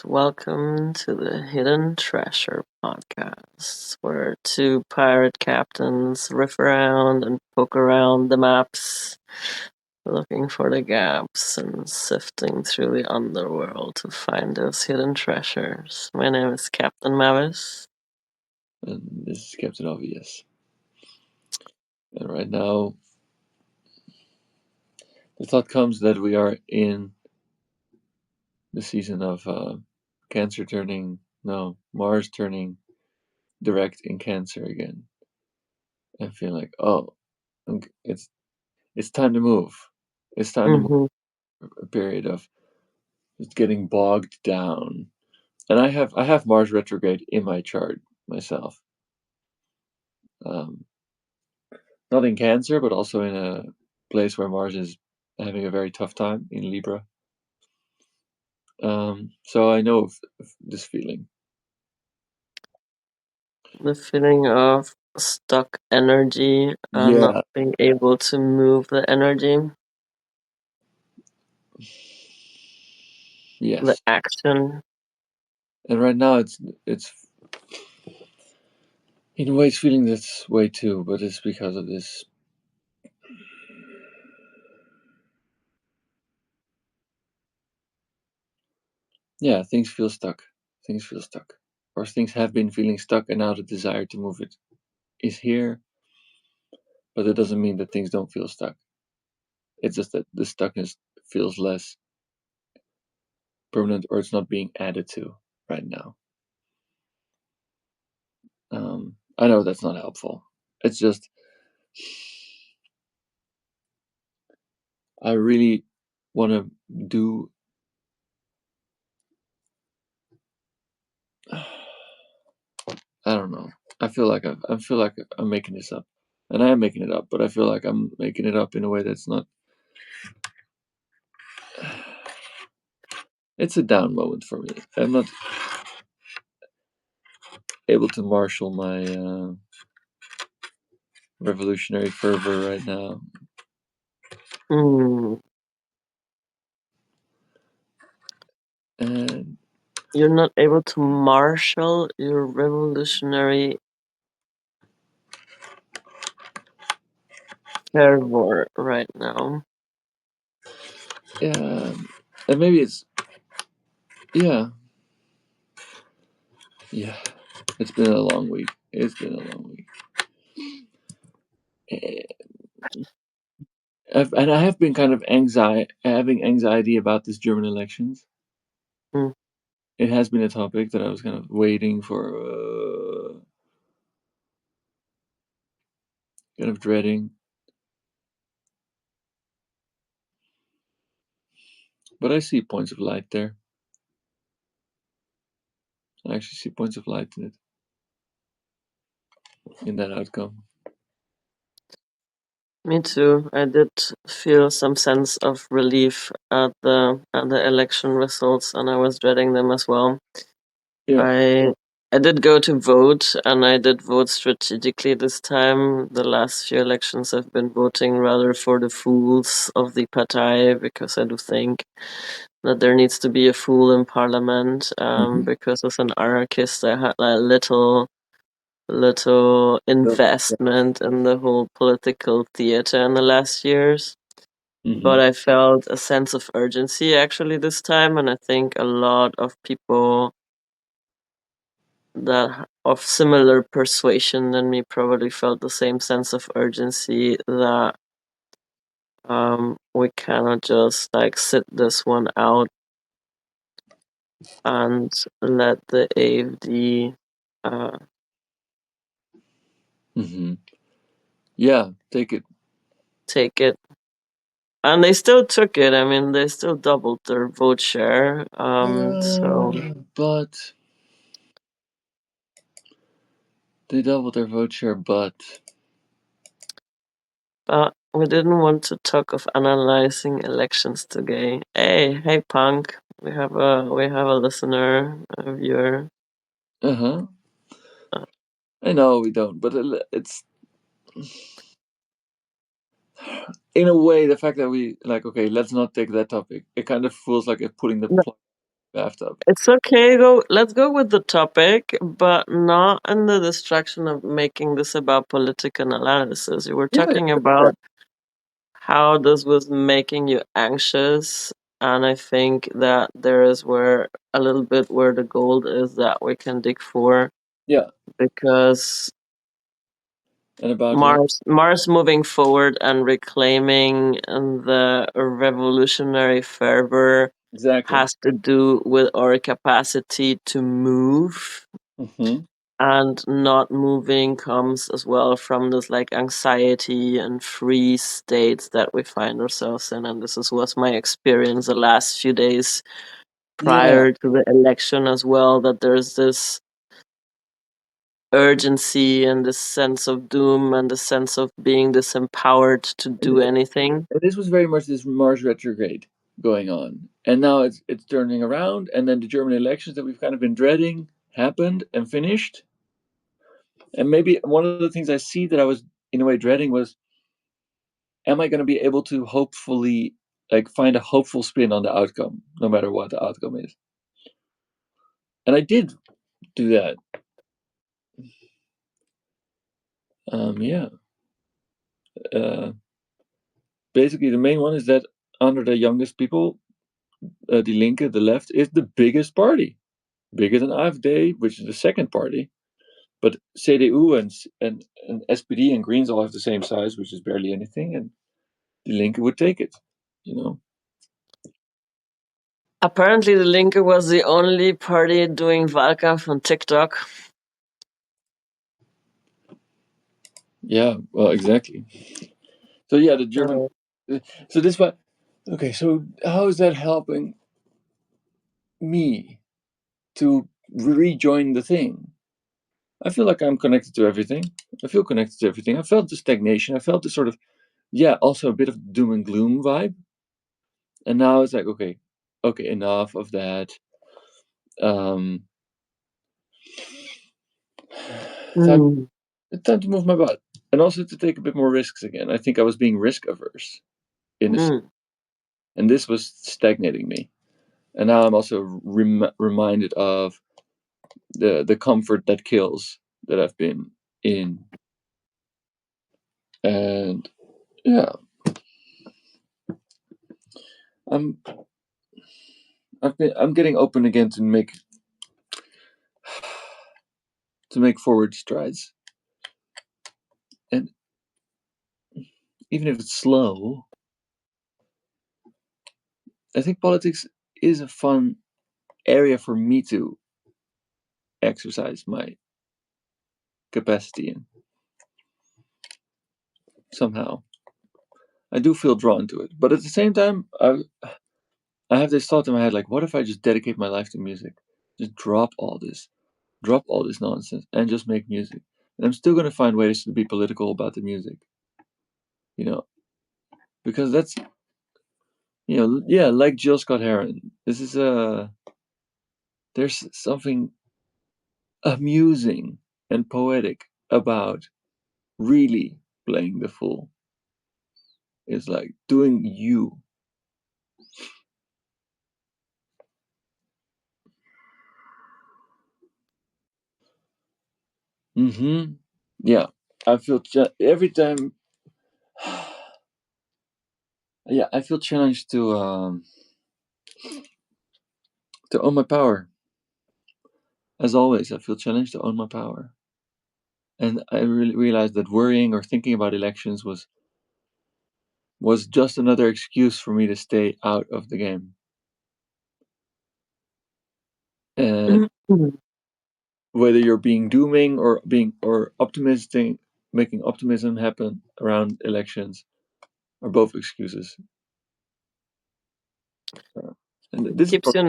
welcome to the Hidden Treasure podcast, where two pirate captains riff around and poke around the maps, looking for the gaps and sifting through the underworld to find those hidden treasures. My name is Captain Mavis. And this is Captain Obvious. And right now, the thought comes that we are in the season of Mars turning direct in Cancer again. And feel like, it's time to move. It's time to move. Mm-hmm. A period of just getting bogged down. And I have Mars retrograde in my chart myself. Not in Cancer, but also in a place where Mars is having a very tough time in Libra. So I know of this feeling. The feeling of stuck energy and not Yeah. being able to move the energy, the Yes. action. And right now it's in a way it's feeling this way too, but it's because of this. Yeah, things feel stuck. Things feel stuck. Or things have been feeling stuck and now the desire to move it is here, but it doesn't mean that things don't feel stuck. It's just that the stuckness feels less permanent or it's not being added to right now. I know that's not helpful. It's just I really want to do. I don't know. I feel like I'm making this up, and I am making it up. But I feel like I'm making it up in a way that's not. It's a down moment for me. I'm not able to marshal my revolutionary fervor right now. Hmm. And You're not able to marshal your revolutionary fervor right now. yeah, and maybe it's yeah, yeah. It's been a long week. It's been a long week. And I have been kind of having anxiety about this German elections. Mm. It has been a topic that I was kind of waiting for, kind of dreading. But I see points of light there. I actually see points of light in that outcome. Me too. I did feel some sense of relief at the election results, and I was dreading them as well. Yeah. I I did go to vote, and I did vote strategically this time. The last few elections I've been voting rather for the fools of the Partei, because I do think that there needs to be a fool in parliament. Mhm. Because as an anarchist, I had a little investment in the whole political theater in the last years. But Mhm. I felt a sense of urgency actually this time, and I think a lot of people that of similar persuasion than me probably felt the same sense of urgency that we cannot just like sit this one out and let the AFD Mhm. Yeah, take it. take it. And they still took it. I mean, they still doubled their vote share. But they doubled their vote share. But But we didn't want to talk of analyzing elections today. Hey, punk. We have a listener, a viewer. uh-huh. Uh, I know we don't, but it's in a way the fact that we like. Okay, let's not take that topic. It kind of feels like it's putting the no, plug. bathtub. It's okay. Go. Let's go with the topic, but not in the distraction of making this about political analysis. You were Yeah, talking yeah, about how this was making you anxious, and I think that there is where a little bit where the gold is that we can dig for, yeah. because And about what? Mars moving forward and reclaiming the revolutionary fervor Exactly. has to do with our capacity to move, Hmm. and not moving comes as well from this like anxiety and free states that we find ourselves in. And this is was my experience the last few days Yeah, prior to the election as well, that there's this urgency and this sense of doom and the sense of being disempowered to and, do anything. and this was very much this Mars retrograde going on, and now it's turning around, and then the German elections that we've kind of been dreading happened and finished. And maybe one of the things I see that I was in a way dreading was, am I going to be able to hopefully like find a hopeful spin on the outcome, no matter what the outcome is? And I did do that. Yeah. Uh, Basically, the main one is that under the youngest people, the Linke, the left, is the biggest party, bigger than AfD, which is the second party. But CDU and SPD and Greens all have the same size, which is barely anything, and the Linke would take it. You know? Apparently, the Linke was the only party doing Wahlkampf on TikTok. Yeah. Well, exactly. So yeah, the German. Uh, So this one. Okay. So how is that helping me to rejoin the thing? I feel like I'm connected to everything. I feel connected to everything. I felt the stagnation. I felt the sort of, yeah, also a bit of doom and gloom vibe. And now it's like, okay, okay, enough of that. Um, time, mm, time to move my butt, and also to take a bit more risks again. I think I was being risk averse in a, mm. and this was stagnating me. And now I'm also reminded of the comfort that kills that I've been in, and yeah, I'm I'm getting open again to make forward strides, and even if it's slow, I think politics is a fun area for me to exercise my capacity in. Somehow, I do feel drawn to it, but at the same time, I have this thought in my head like, what if I just dedicate my life to music? Just drop all this nonsense, and just make music. And I'm still gonna find ways to be political about the music, you know, because that's yeah, like Jill Scott Heron. This is there's something amusing and poetic about really playing the fool. It's like doing you. Mm-hmm. Yeah, I feel every time. Yeah, I feel challenged to own my power. As always, I feel challenged to own my power, and I really realized that worrying or thinking about elections was just another excuse for me to stay out of the game. And whether you're being dooming or being or optimistic, making optimism happen around elections are both excuses. Uh, and this is Keeps you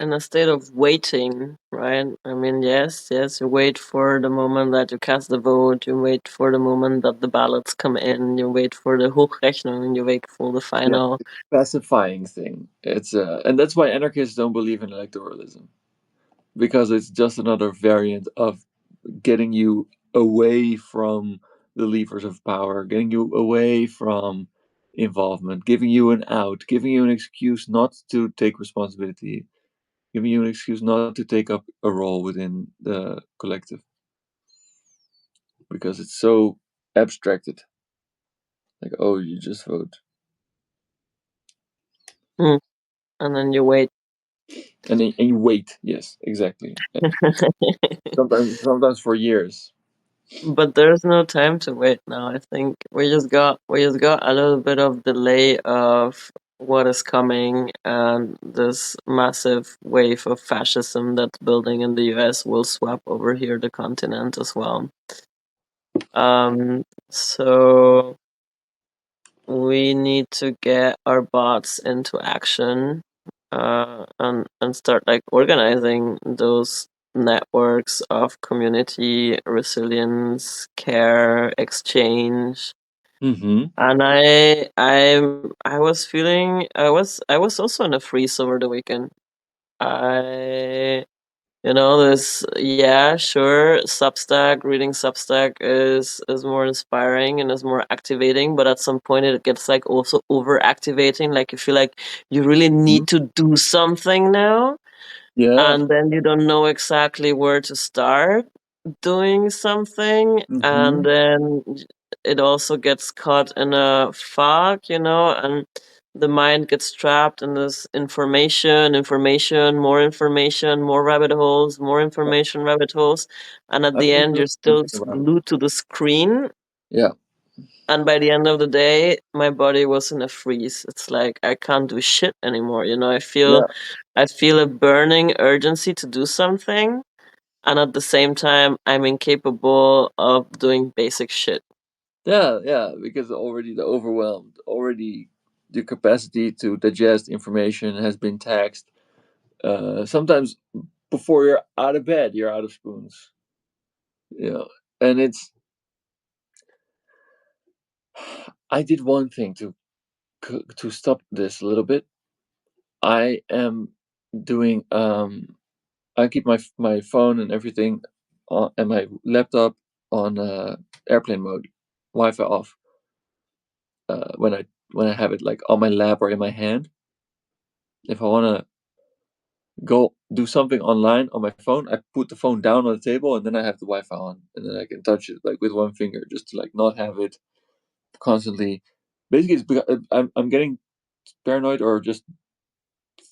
in a state of waiting, right? I mean, yes, you wait for the moment that you cast the vote, you wait for the moment that the ballots come in, you wait for the Hochrechnung, you wait for the yeah, final. it's a pacifying thing. It's and that's why anarchists don't believe in electoralism, because it's just another variant of getting you away from the levers of power, getting you away from involvement, giving you an out, giving you an excuse not to take responsibility, giving you an excuse not to take up a role within the collective because it's so abstracted. Like, oh, you just vote, Mm. And then you wait. and you wait. Yes, exactly. Sometimes for years. But there's no time to wait now. I think we just got a little bit of delay of what is coming, and this massive wave of fascism that's building in the US will swap over here the continent as well. So we need to get our bots into action, and start like organizing those networks of community resilience, care, exchange. Mm-hmm. And I was feeling I was also in a freeze over the weekend. I this, yeah, sure, Substack, reading Substack is more inspiring and is more activating, but at some point it gets like also over activating. Like you feel like you really need to do something now, Yeah. and then you don't know exactly where to start doing something, Mm-hmm. and then it also gets caught in a fog, and the mind gets trapped in this information, more rabbit holes, more information, rabbit holes, and at I've the been end doing you're still something about it. glued to the screen. Yeah. And by the end of the day, my body was in a freeze. It's like I can't do shit anymore. I feel Yeah. I feel a burning urgency to do something, and at the same time I'm incapable of doing basic shit. Yeah. Yeah. Because already the overwhelmed, already the capacity to digest information has been taxed. Sometimes before you're out of bed, you're out of spoons. You know, and it's. I did one thing to stop this a little bit. I am doing. I keep my phone and everything, and my laptop on airplane mode, Wi-Fi off. When I have it like on my lap or in my hand. If I wanna go do something online on my phone, I put the phone down on the table and then I have the Wi-Fi on, and then I can touch it like with one finger, just to like not have it constantly. Basically, I'm getting paranoid, or just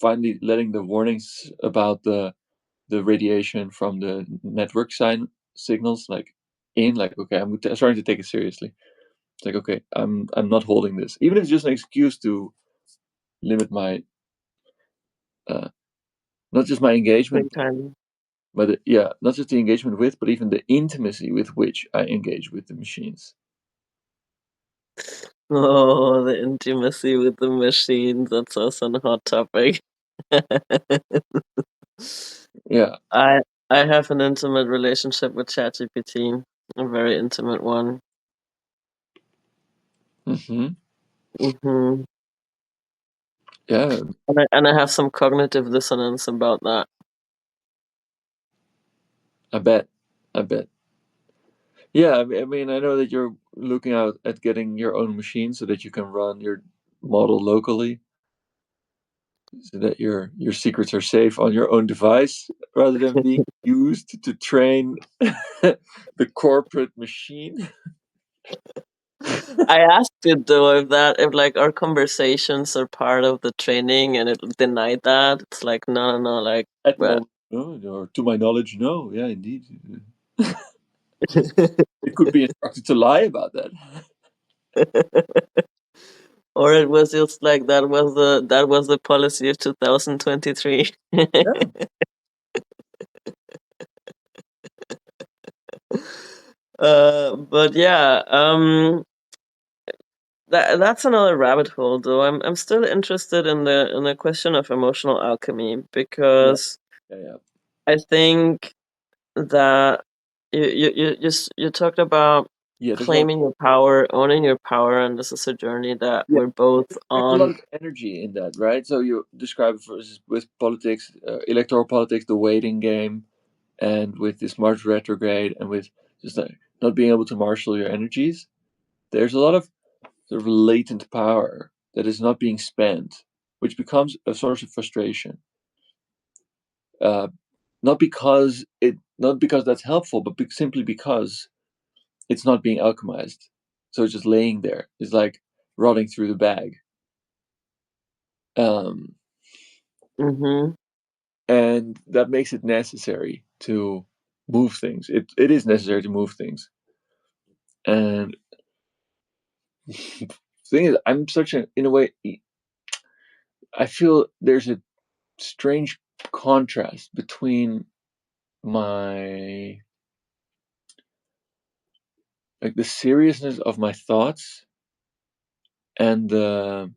finally letting the warnings about the radiation from the network signals like in, like, okay, starting to take it seriously. It's like, okay, I'm not holding this, even if it's just an excuse to limit my uh, not just my Big engagement, time. but yeah, not just the engagement with, but even the intimacy with which I engage with the machines. Oh, the intimacy with the machines. That's also a hot topic. Yeah. I I have an intimate relationship with ChatGPT, a very intimate one. Hmm. Hmm. Yeah. And I have some cognitive dissonance about that. I bet. I bet. Yeah. I mean, I know that you're looking out at getting your own machine so that you can run your model locally, so that your secrets are safe on your own device rather than being used to train the corporate machine. I asked it though if like our conversations are part of the training, and it denied that. It's like no, no, no, like At the but moment, no, or to my knowledge, no. Yeah, indeed. It could be instructed to lie about that. or it was just like that was the policy of 2023. Yeah. But yeah, that's another rabbit hole though. I'm still interested in the question of emotional alchemy, Yeah. because Yeah. Yeah. I think that you talked about Yeah. There's a lot. claiming your power, owning your power, and this is a journey that Yeah. we're both There's a lot on. of energy in that, right? So you describe it with politics, electoral politics, the waiting game, and with this Mars retrograde, and with just like not being able to marshal your energies. There's a lot of sort of latent power that is not being spent, which becomes a source of frustration. uh, not because that's helpful, but simply because it's not being alchemized. So it's just laying there. It's like rotting through the bag. Um, Mm-hmm. and that makes it necessary to move things. It is necessary to move things. And the thing is, I'm such a, in a way, I feel there's a strange contrast between my, like the seriousness of my thoughts and the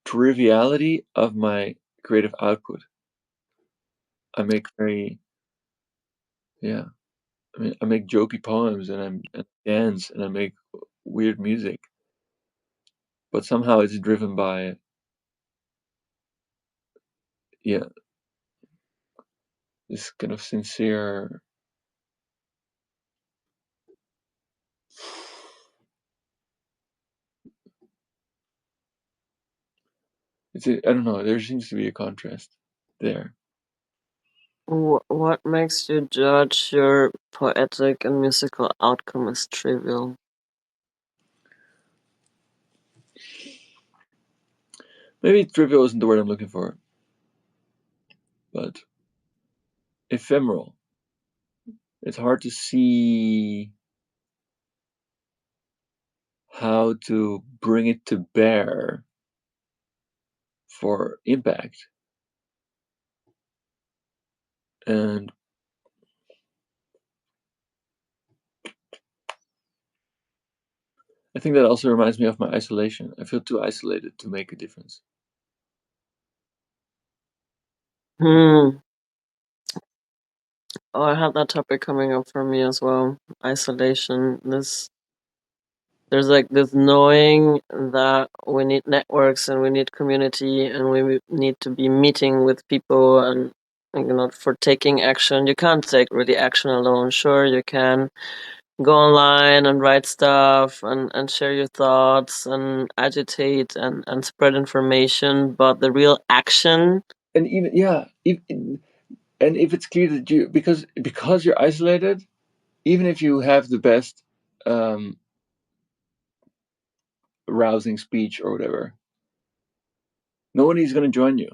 triviality of my creative output. I make very, yeah, I mean, I make jokey poems and I dance and I make weird music, but somehow it's driven by, yeah, this kind of sincere. I don't know. There seems to be a contrast there. What makes you judge your poetic and musical outcome as trivial? Maybe trivial isn't the word I'm looking for, but ephemeral. It's hard to see how to bring it to bear for impact. And I think that also reminds me of my isolation. I feel too isolated to make a difference. Hmm. Oh, I had that topic coming up for me as well. Isolation. There's like this knowing that we need networks and we need community and we need to be meeting with people and for taking action. You can't take really action alone. Sure, you can go online and write stuff and share your thoughts and agitate and spread information, but the real action. And even, yeah, and if it's clear that you, because you're isolated, even if you have the best um, rousing speech or whatever, nobody's going to join you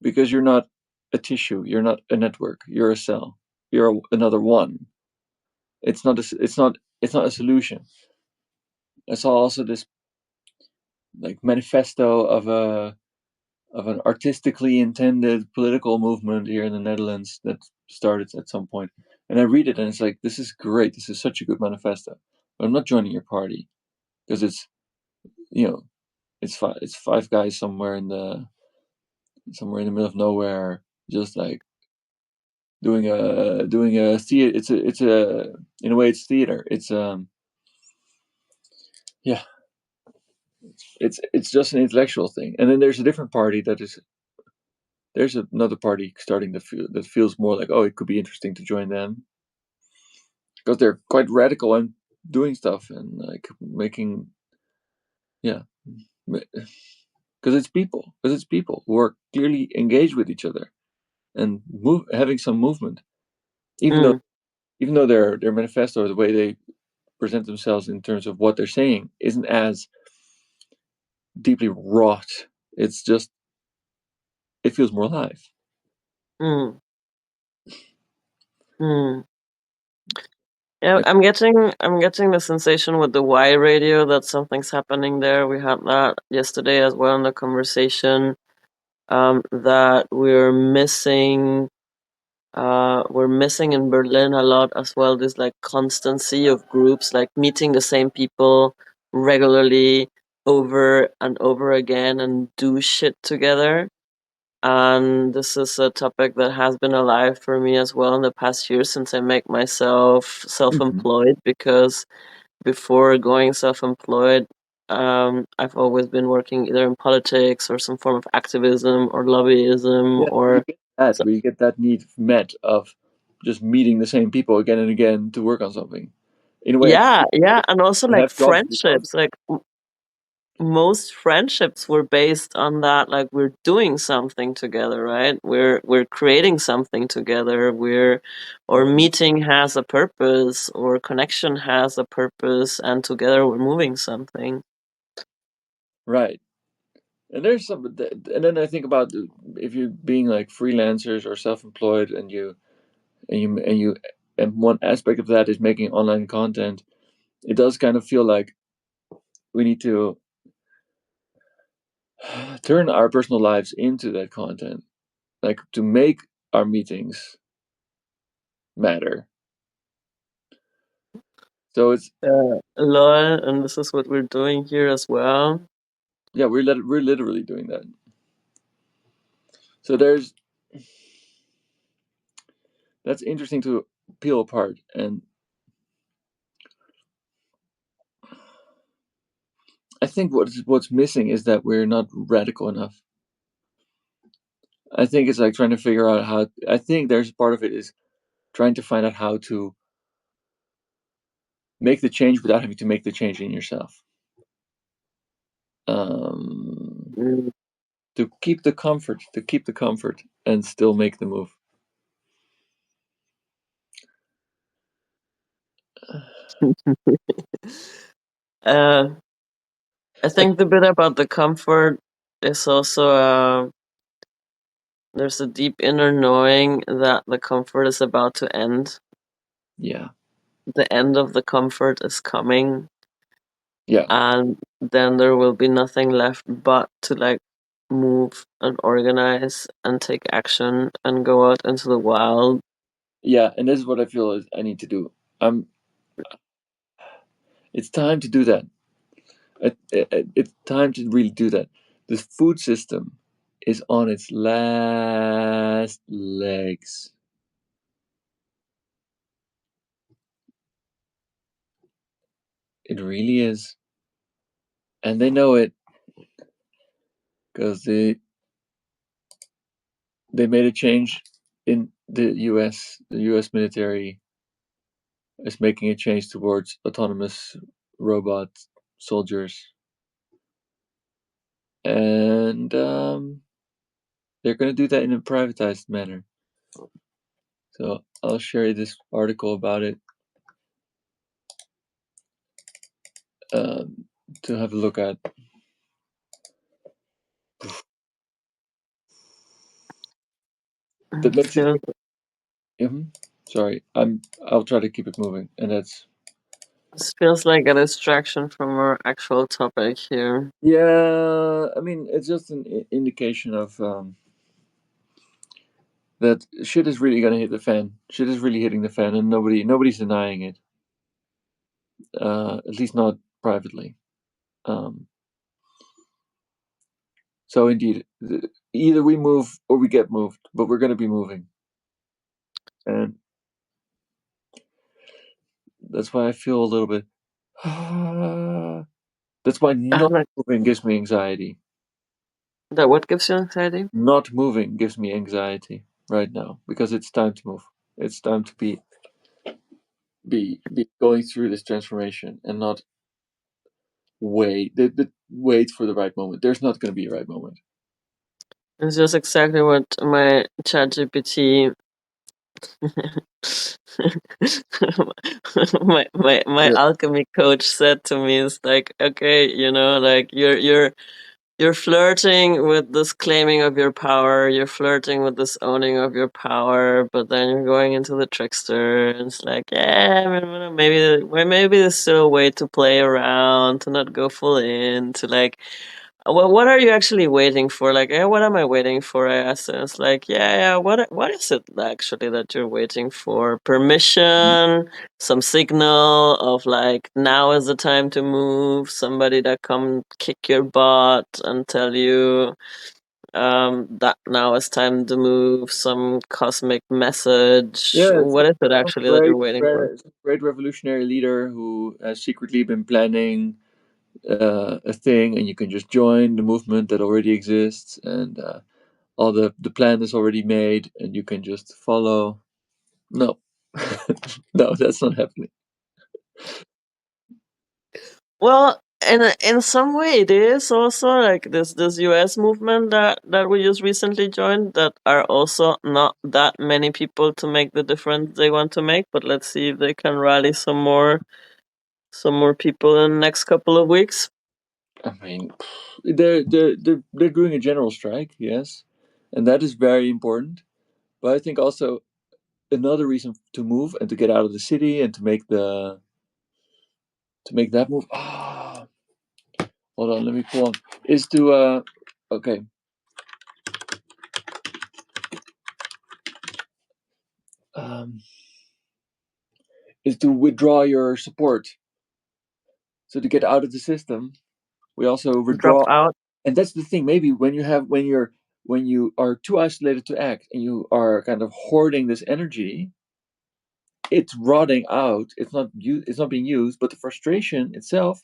because you're not a tissue, you're not a network, you're a cell, another one. It's not a solution. I saw also this like manifesto of an artistically intended political movement here in the Netherlands that started at some point. And I read it and it's like, this is great. This is such a good manifesto. But I'm not joining your party because you know, it's five guys somewhere in the middle of nowhere, just like doing a theater. It's a in a way it's theater. It's yeah, it's just an intellectual thing. And then there's a different party there's another party starting to feel that feels more like, oh, it could be interesting to join them because they're quite radical and doing stuff and like making, yeah, because it's people who are clearly engaged with each other and having some movement, even though Mm, their manifesto or the way they present themselves in terms of what they're saying isn't as deeply wrought. It's just, it feels more alive. mm, mm. Yeah, Like, I'm getting the sensation with the Y radio that something's happening there. We had that yesterday as well in the conversation. That we're missing in Berlin a lot as well, this like constancy of groups like meeting the same people regularly over and over again and do shit together. And this is a topic that has been alive for me as well in the past year since I make myself mhm. self-employed, because before going self-employed, I've always been working either in politics or some form of activism or lobbyism Yeah, you or get that so, where you get that need met of just meeting the same people again and again to work on something. In a way, yeah, yeah, and also and like have jobs because friendships, like most friendships were based on that, like we're doing something together, right? We're creating something together. We're or meeting has a purpose, or connection has a purpose, and together we're moving something. Right. And there's some, and then I think about if you're being like freelancers or self-employed, and one aspect of that is making online content. It does kind of feel like we need to turn our personal lives into that content, like to make our meetings matter. So it's, Lol, and this is what we're doing here as well. yeah, we're literally doing that. So there's, that's interesting to peel apart. And I think what's missing is that we're not radical enough. I think it's like trying to figure out how. I think there's part of it is trying to find out how to make the change without having to make the change in yourself. Um, Mm. to keep the comfort, and still make the move. uh, I I, think the bit about the comfort is also there's a deep inner knowing that the comfort is about to end. yeah, The end of the comfort is coming, yeah, and then there will be nothing left but to like move and organize and take action and go out into the wild. yeah. And this is what I feel is I need to do. I'm. It's time to do that. It's time to really do that. The food system is on its last legs. It really is, and they know it because they made a change in the U.S. The U.S. military is making a change towards autonomous robot soldiers, and they're going to do that in a privatized manner. So I'll share you this article about it, um, to have a look at. That makes it. Feels Mhm. Sorry, I'll try to keep it moving, and that's, this feels like a distraction from our actual topic here. yeah. I mean, it's just an indication of that shit is really gonna hit the fan. Shit is really hitting the fan, and nobody's denying it. At least not privately. Um, so indeed, either we move or we get moved, but we're gonna be moving, and that's why I feel a little bit. That's why not Like moving gives me anxiety. that, what gives you anxiety? Not moving gives me anxiety right now because it's time to move. It's time to be going through this transformation and not wait for the right moment. There's not going to be a right moment. It's just exactly what my ChatGPT my Yeah. alchemy coach said to me is like, okay, like you're flirting with this claiming of your power, you're flirting with this owning of your power, but then you're going into the trickster, and it's like, yeah, I mean, maybe there's still a way to play around, to not go full in, to like, well, what are you actually waiting for? Like, what am I waiting for? I asked, and it's like, yeah. What is it actually that you're waiting for? Permission, some signal of like now is the time to move. Somebody that come kick your butt and tell you that now is time to move. Some cosmic message. Yeah, it's What is it some actually that you're waiting for? great revolutionary leader who has secretly been planning a thing, and you can just join the movement that already exists, and all the plan is already made, and you can just follow. No, no, that's not happening. Well, in some way, it is also like this US movement that we just recently joined, that are also not that many people to make the difference they want to make, but let's see if they can rally some more people in the next couple of weeks. I mean, they're doing a general strike, yes, and that is very important. But I think also another reason to move and to get out of the city and to make that move. Ah, hold on, let me pull on. Is to okay, um, is to withdraw your support. So to get out of the system, we also Drop withdraw. out. And that's the thing. Maybe when you are too isolated to act and you are kind of hoarding this energy, it's rotting out. It's not being used, but the frustration itself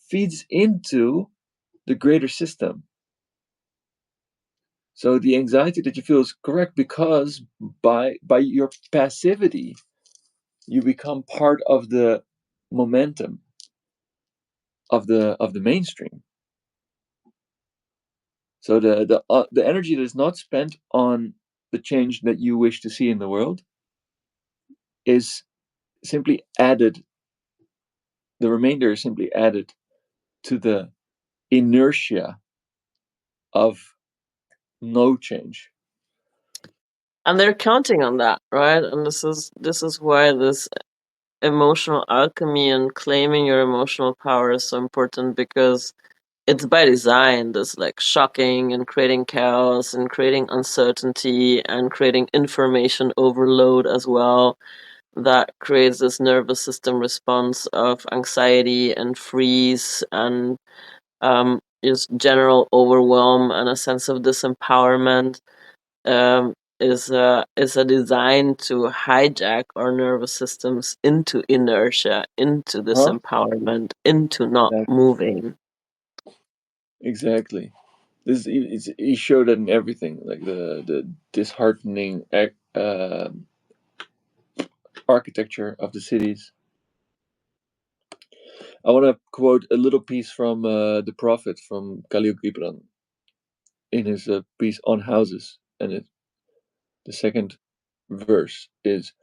feeds into the greater system. So the anxiety that you feel is correct because by your passivity, you become part of the momentum of the mainstream. So the energy that is not spent on the change that you wish to see in the world is simply added. The remainder is simply added to the inertia of no change. And they're counting on that, right? And this is why this emotional alchemy and claiming your emotional power is so important, because it's by design, this like shocking and creating chaos and creating uncertainty and creating information overload as well, that creates this nervous system response of anxiety and freeze and just general overwhelm and a sense of disempowerment. um, is a design to hijack our nervous systems into inertia, into Huh? disempowerment, into not Exactly. moving. Exactly. He showed that in everything, like the disheartening architecture of the cities. I want to quote a little piece from the Prophet from Khalil Gibran in his piece on houses, and the second verse is: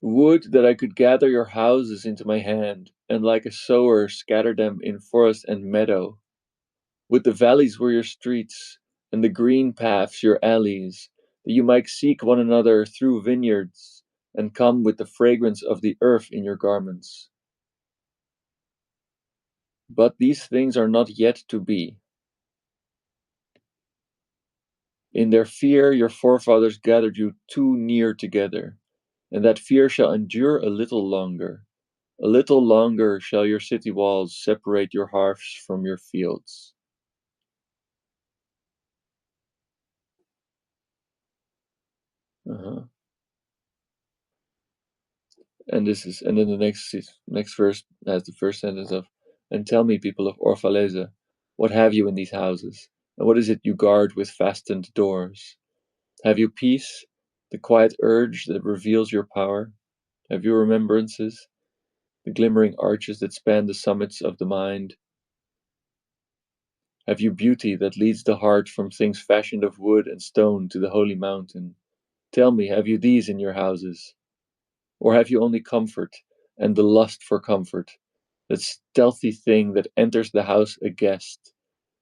"Would that I could gather your houses into my hand, and like a sower scatter them in forest and meadow. Would the valleys were your streets, and the green paths your alleys, that you might seek one another through vineyards, and come with the fragrance of the earth in your garments. But these things are not yet to be. In their fear your forefathers gathered you too near together, and that fear shall endure a little longer. A little longer shall your city walls separate your hearths from your fields." Uh-huh. And then the next verse has the first sentence of, "And tell me, people of Orphalese, what have you in these houses? And what is it you guard with fastened doors? Have you peace, the quiet urge that reveals your power? Have you remembrances, the glimmering arches that span the summits of the mind? Have you beauty that leads the heart from things fashioned of wood and stone to the holy mountain? Tell me, have you these in your houses? Or have you only comfort and the lust for comfort, that stealthy thing that enters the house a guest,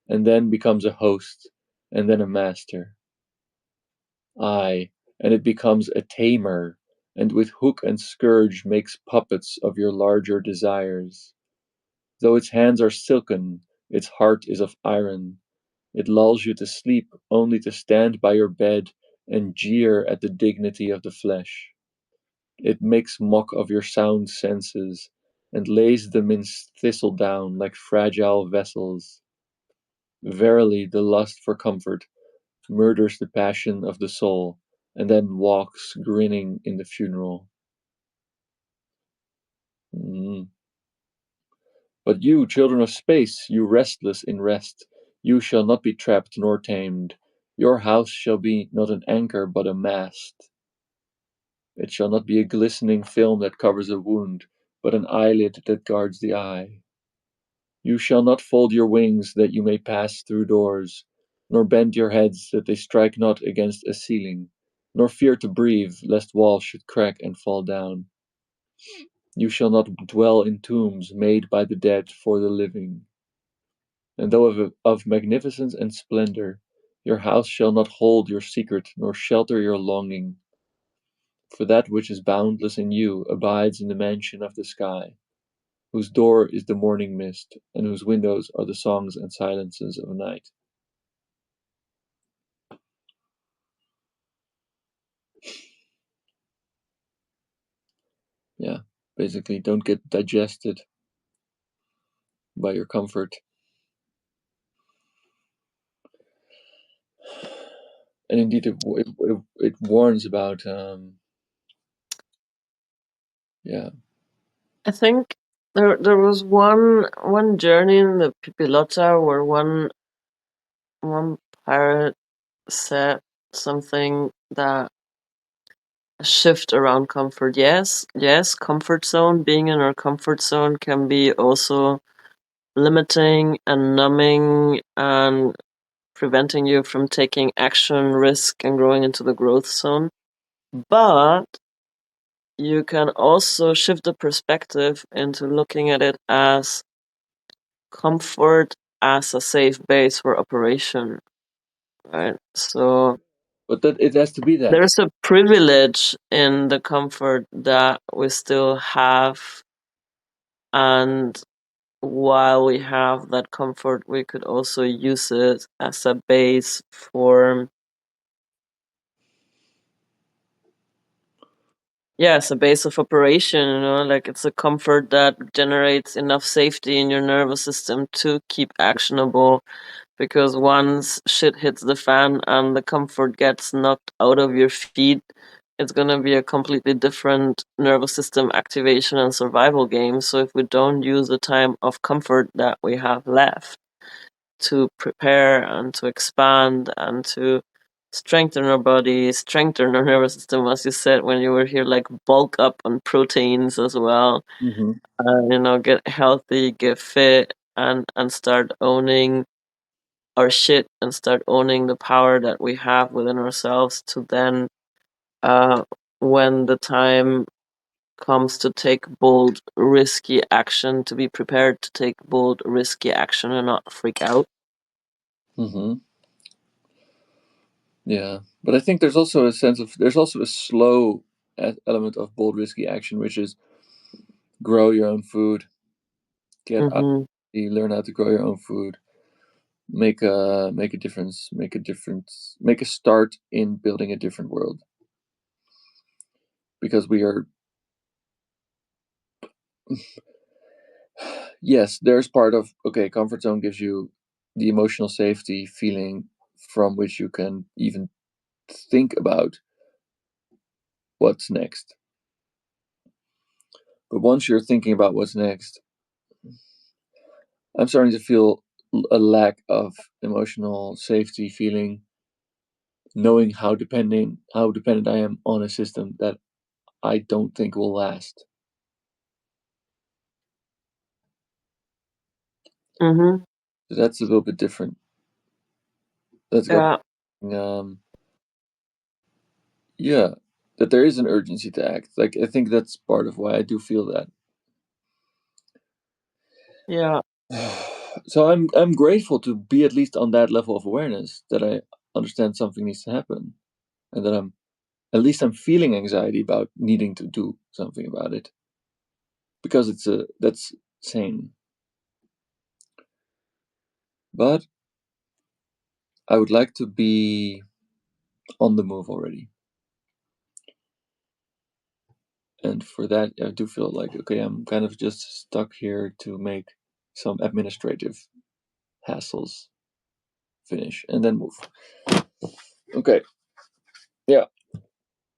and then becomes a host, and then a master? Ay, and it becomes a tamer, and with hook and scourge makes puppets of your larger desires. Though its hands are silken, its heart is of iron. It lulls you to sleep only to stand by your bed and jeer at the dignity of the flesh. It makes mock of your sound senses, and lays them in thistledown like fragile vessels. Verily, the lust for comfort murders the passion of the soul, and then walks grinning in the funeral. Mm. But you, children of space, you restless in rest, you shall not be trapped nor tamed. Your house shall be not an anchor but a mast. It shall not be a glistening film that covers a wound, but an eyelid that guards the eye. You shall not fold your wings that you may pass through doors, nor bend your heads that they strike not against a ceiling, nor fear to breathe lest walls should crack and fall down. You shall not dwell in tombs made by the dead for the living. And though of magnificence and splendor, your house shall not hold your secret, nor shelter your longing. For that which is boundless in you abides in the mansion of the sky, whose door is the morning mist, and whose windows are the songs and silences of night. Yeah, basically, don't get digested by your comfort. And indeed, it warns about, yeah. I think there was one journey in the Pipilota where one pirate said something that a shift around comfort. Yes, comfort zone. Being in our comfort zone can be also limiting and numbing and preventing you from taking action, risk, and growing into the growth zone. But you can also shift the perspective into looking at it as comfort as a safe base for operation, right? So But that it has to be that. there's a privilege in the comfort that we still have, and while we have that comfort, we could also use it as a base for, yeah, it's a base of operation, like it's a comfort that generates enough safety in your nervous system to keep actionable. Because once shit hits the fan and the comfort gets knocked out of your feet, it's gonna be a completely different nervous system activation and survival game. So if we don't use the time of comfort that we have left to prepare and to expand and to strengthen our body, strengthen our nervous system, as you said when you were here, like bulk up on proteins as well, Mm-hmm. get healthy, get fit, and start owning our shit and start owning the power that we have within ourselves to then, uh, when the time comes to take bold, risky action, to be prepared to take bold, risky action and not freak out. Mm-hmm. Yeah, but I think there's also a slow element of bold, risky action, which is grow your own food, get out, Mm-hmm. learn how to grow your own food, make a difference, make a start in building a different world. Because we are, yes, there's part of, okay, comfort zone gives you the emotional safety feeling from which you can even think about what's next. But once you're thinking about what's next, I'm starting to feel a lack of emotional safety feeling, knowing how dependent I am on a system that I don't think will last. Mm-hmm. So that's a little bit different. That's got, Yeah. yeah, that there is an urgency to act. Like I think that's part of why I do feel that. Yeah. So I'm grateful to be at least on that level of awareness that I understand something needs to happen, and that I'm feeling anxiety about needing to do something about it, because that's sane. But I would like to be on the move already. And for that, I do feel like, okay, I'm kind of just stuck here to make some administrative hassles finish and then move. Okay. Yeah.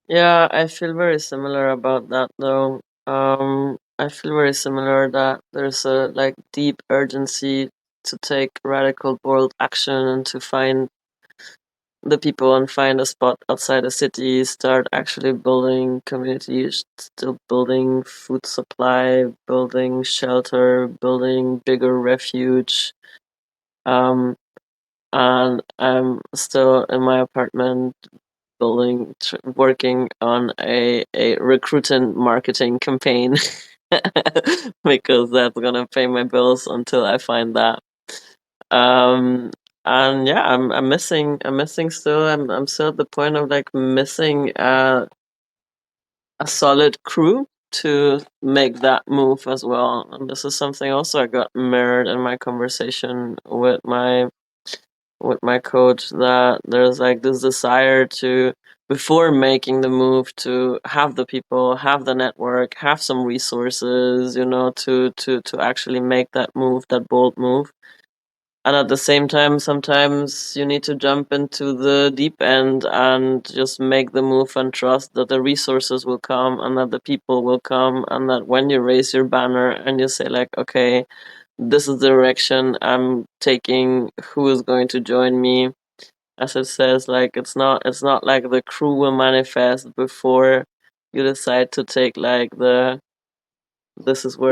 Yeah, I feel very similar about that though. I feel very similar that there's a like deep urgency to take radical bold action and to find the people and find a spot outside the city, start actually building communities, still building food supply, building shelter, building bigger refuge. Um, and I'm still in my apartment working on a recruiting marketing campaign because that's gonna pay my bills until I find that. Um, and yeah, I'm missing still. I'm still at the point of like missing a solid crew to make that move as well. And this is something also I got mirrored in my conversation with my coach, that there's like this desire to, before making the move, to have the people, have the network, have some resources, to actually make that move, that bold move. And at the same time, sometimes you need to jump into the deep end and just make the move and trust that the resources will come and that the people will come, and that when you raise your banner and you say like, okay, this is the direction I'm taking, who is going to join me? As it says, like it's not like the crew will manifest before you decide to take like the,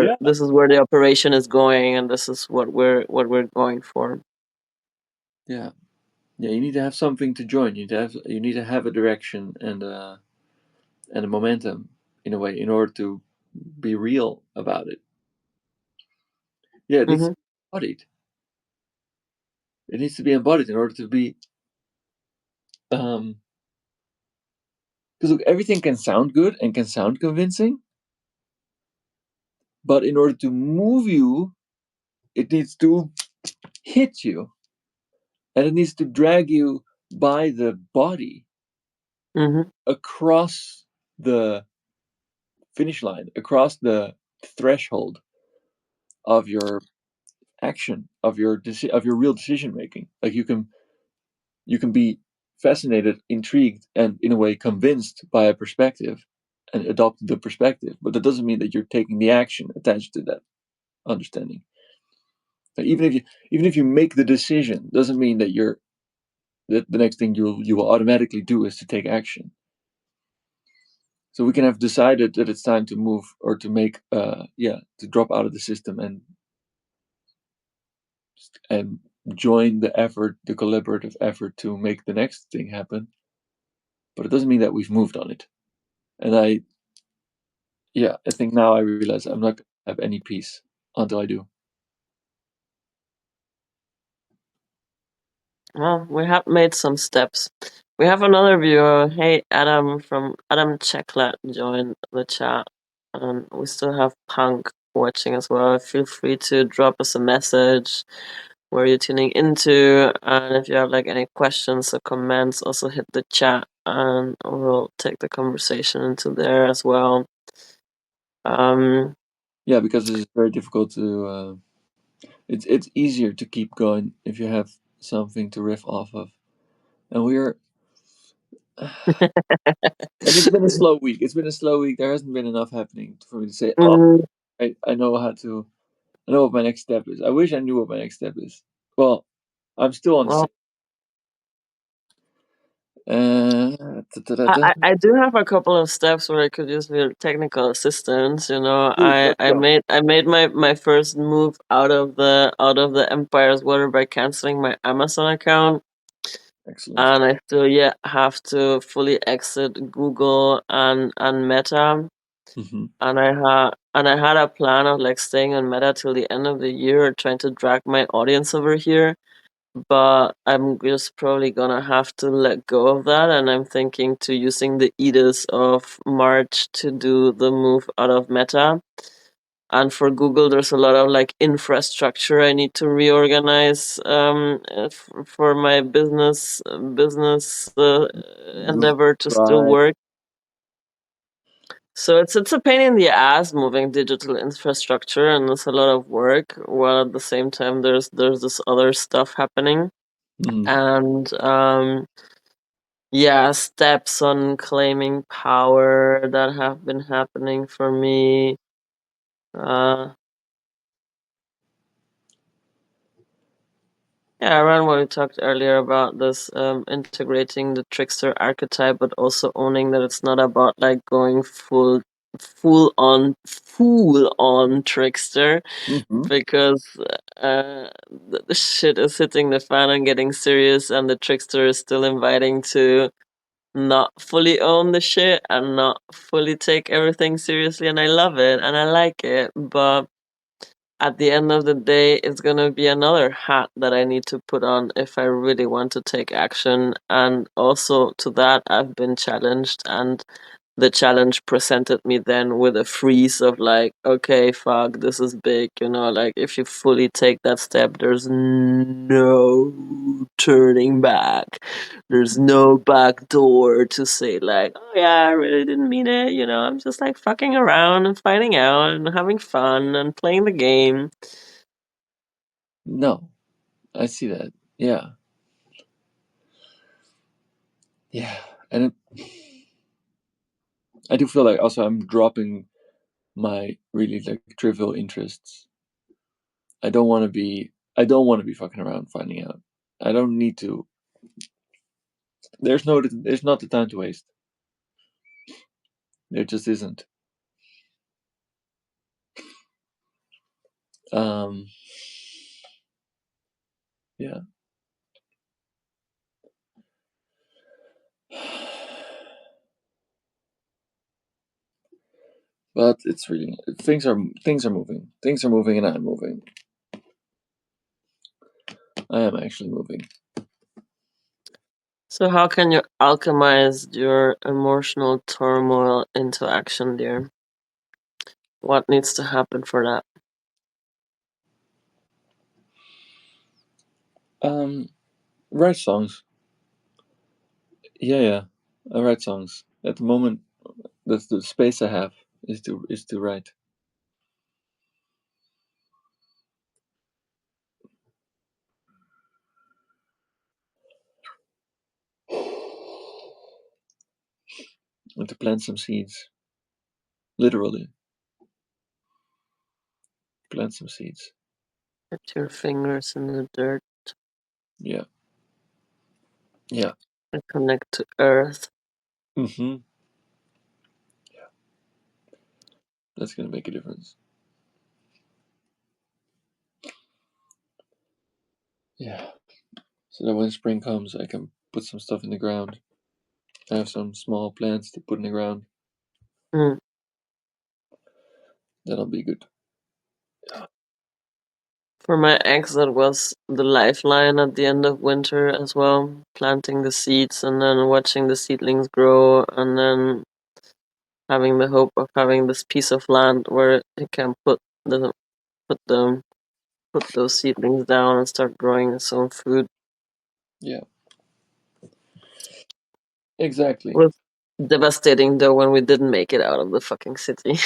Yeah. this is where the operation is going, and this is what we're going for. Yeah. Yeah, you need to have something to join. You need to have a direction and a momentum in a way in order to be real about it. Yeah, it needs to Hmm. be embodied. It needs to be embodied in order to be because look, everything can sound good and can sound convincing, but in order to move you, it needs to hit you and it needs to drag you by the body Hmm. across the finish line, across the threshold of your action, of your real decision making. Like you can be fascinated, intrigued, and in a way convinced by a perspective and adopt the perspective, but that doesn't mean that you're taking the action attached to that understanding. Like even if you make the decision, doesn't mean that you're that the next thing you will automatically do is to take action. So we can have decided that it's time to move or to make to drop out of the system and join the effort, the collaborative effort to make the next thing happen. But it doesn't mean that we've moved on it. And I think now I realize I'm not going to have any peace until I do. Well, we have made some steps. We have another viewer. Hey, Adam from Adam Checklet joined the chat, and we still have Punk watching as well. Feel free to drop us a message where you're tuning into, and if you have like any questions or comments, also hit the chat, and we'll take the conversation into there as well. Um, Yeah, because it's very difficult to. It's easier to keep going if you have something to riff off of. And we're and it's been a slow week. It's been a slow week. There hasn't been enough happening for me to say, oh, mm, I know how to. I know what my next step is. I wish I knew what my next step is. Well, I'm still on the well, same. Da. I do have a couple of steps where I could use your technical assistance. Please, I let's I go. made I made my first move out of the Empire's Water by canceling my Amazon account, Excellent. and I still yet have to fully exit Google and Meta. Hmm. And I had a plan of like staying on Meta till the end of the year, trying to drag my audience over here, but I'm just probably gonna have to let go of that, and I'm thinking to using the Edis of March to do the move out of Meta. And for Google, there's a lot of like infrastructure I need to reorganize for my business Google endeavor to still Drive. work. So it's a pain in the ass moving digital infrastructure, and it's a lot of work. While at the same time, there's this other stuff happening, Mhm. and yeah, steps on claiming power that have been happening for me. Uh, Yeah, around what we talked earlier about this integrating the trickster archetype, but also owning that it's not about like going full on trickster, Mm-hmm. because the shit is hitting the fan and getting serious, and the trickster is still inviting to not fully own the shit and not fully take everything seriously, and I love it and I like it, but at the end of the day, it's gonna be another hat that I need to put on if I really want to take action. And also to that, I've been challenged, and the challenge presented me then with a freeze of like, okay, fuck, this is big, like if you fully take that step, there's no turning back. There's no back door to say like, oh yeah, I really didn't mean it, I'm just like fucking around and finding out and having fun and playing the game. No, I see that. Yeah, yeah, and I do feel like also I'm dropping my really like trivial interests. I don't want to be. I don't want to be fucking around finding out. I don't need to. There's no. There's not the time to waste. There just isn't. Um. Yeah. But it's really things are moving. Things are moving, and I'm moving. I am actually moving. So how can you alchemize your emotional turmoil into action, dear? What needs to happen for that? Um. Write songs. Yeah, yeah. I write songs. At the moment, that's the space I have is to write. And to plant some seeds. Literally, plant some seeds. Put your fingers in the dirt Yeah, yeah. and connect to earth. Mm-hmm. That's gonna make a difference. Yeah. So that when spring comes, I can put some stuff in the ground. I have some small plants to put in the ground. Mm. That'll be good. For my ex, that was the lifeline at the end of winter as well. Planting the seeds and then watching the seedlings grow, and then having the hope of having this piece of land where he can put them put those seedlings down and start growing his own food. Yeah. It Exactly. was devastating though when we didn't make it out of the fucking city.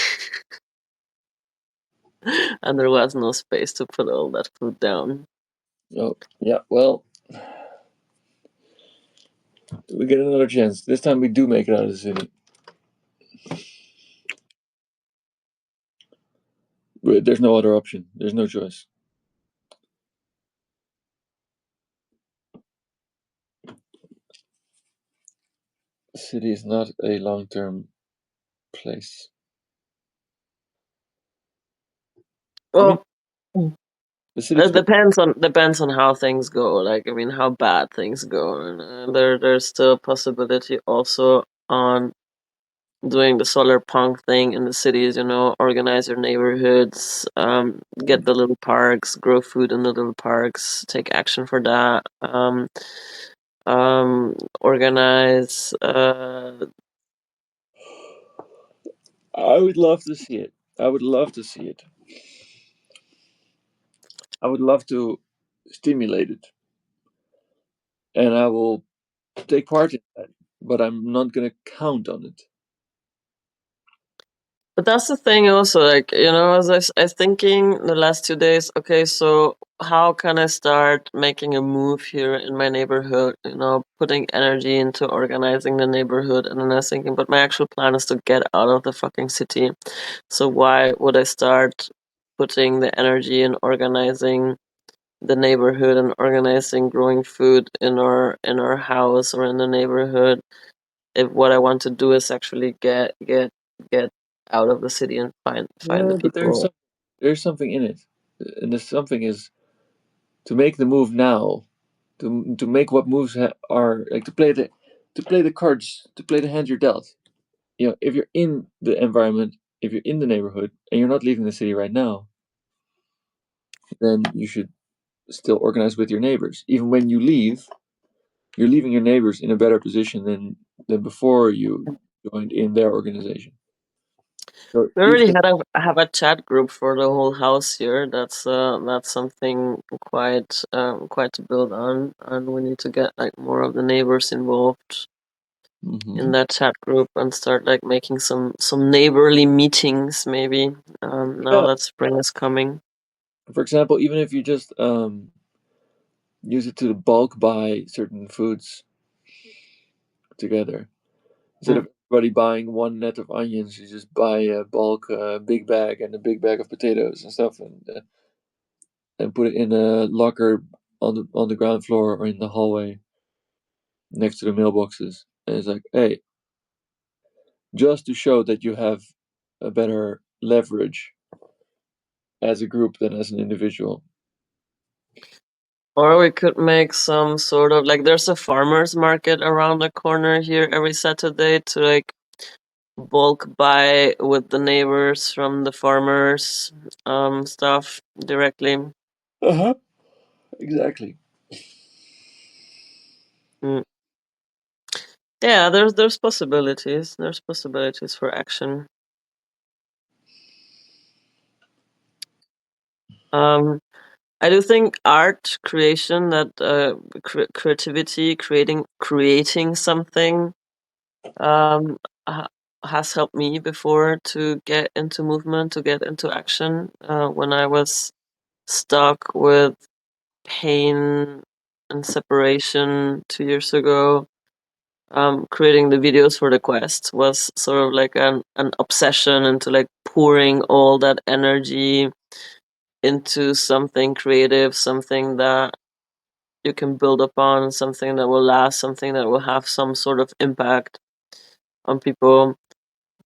And there was no space to put all that food down. Oh, yeah. Well, we get another chance. This time we do make it out of the city. But there's no other option. There's no choice. The city is not a long-term place. I mean, Well, the city's it great. depends on how things go. Like, I mean, how bad things go, and there's still a possibility also on doing the solar punk thing in the cities. Organize your neighborhoods, get the little parks, grow food in the little parks, take action for that. Organize. I would love to see it. I would love to see it. I would love to stimulate it, and I will take part in that. But I'm not gonna count on it. But that's the thing also, like, as I was thinking the last 2 days, okay, so how can I start making a move here in my neighborhood, putting energy into organizing the neighborhood. And then I was thinking, but my actual plan is to get out of the fucking city. So why would I start putting the energy in organizing the neighborhood and organizing growing food in our house or in the neighborhood, if what I want to do is actually get out of the city and find the Yeah, but people. there's something in it, and the something is to make the move now, to make what moves are like to play the cards, to play the hand you're dealt. You know, if you're in the environment, if you're in the neighborhood, and you're not leaving the city right now, then you should still organize with your neighbors. Even when you leave, you're leaving your neighbors in a better position than before you joined in their organization. So We even already if, have a chat group for the whole house here. That's something quite to build on, and we need to get like more of the neighbors involved in Mhm. that chat group and start like making some neighborly meetings maybe. Now Yeah, that spring is coming. for example, even if you just use it to bulk buy certain foods together. Instead Mm. of everybody buying one net of onions, you just buy a bulk big bag and a big bag of potatoes and stuff, and put it in a locker on the ground floor or in the hallway next to the mailboxes. And it's like, hey, just to show that you have a better leverage as a group than as an individual. Or we could make some sort of like there's a farmers market around the corner here every Saturday to like bulk buy with the neighbors from the farmers stuff directly. Uh huh. Exactly. Mm. Yeah, there's possibilities. There's possibilities for action. Um, I do think art creation, that creativity, creating something, um, ha- has helped me before to get into movement, to get into action. When I was stuck with pain and separation 2 years ago, creating the videos for the quest was sort of like an obsession into like pouring all that energy into something creative, something that you can build upon, something that will last, something that will have some sort of impact on people.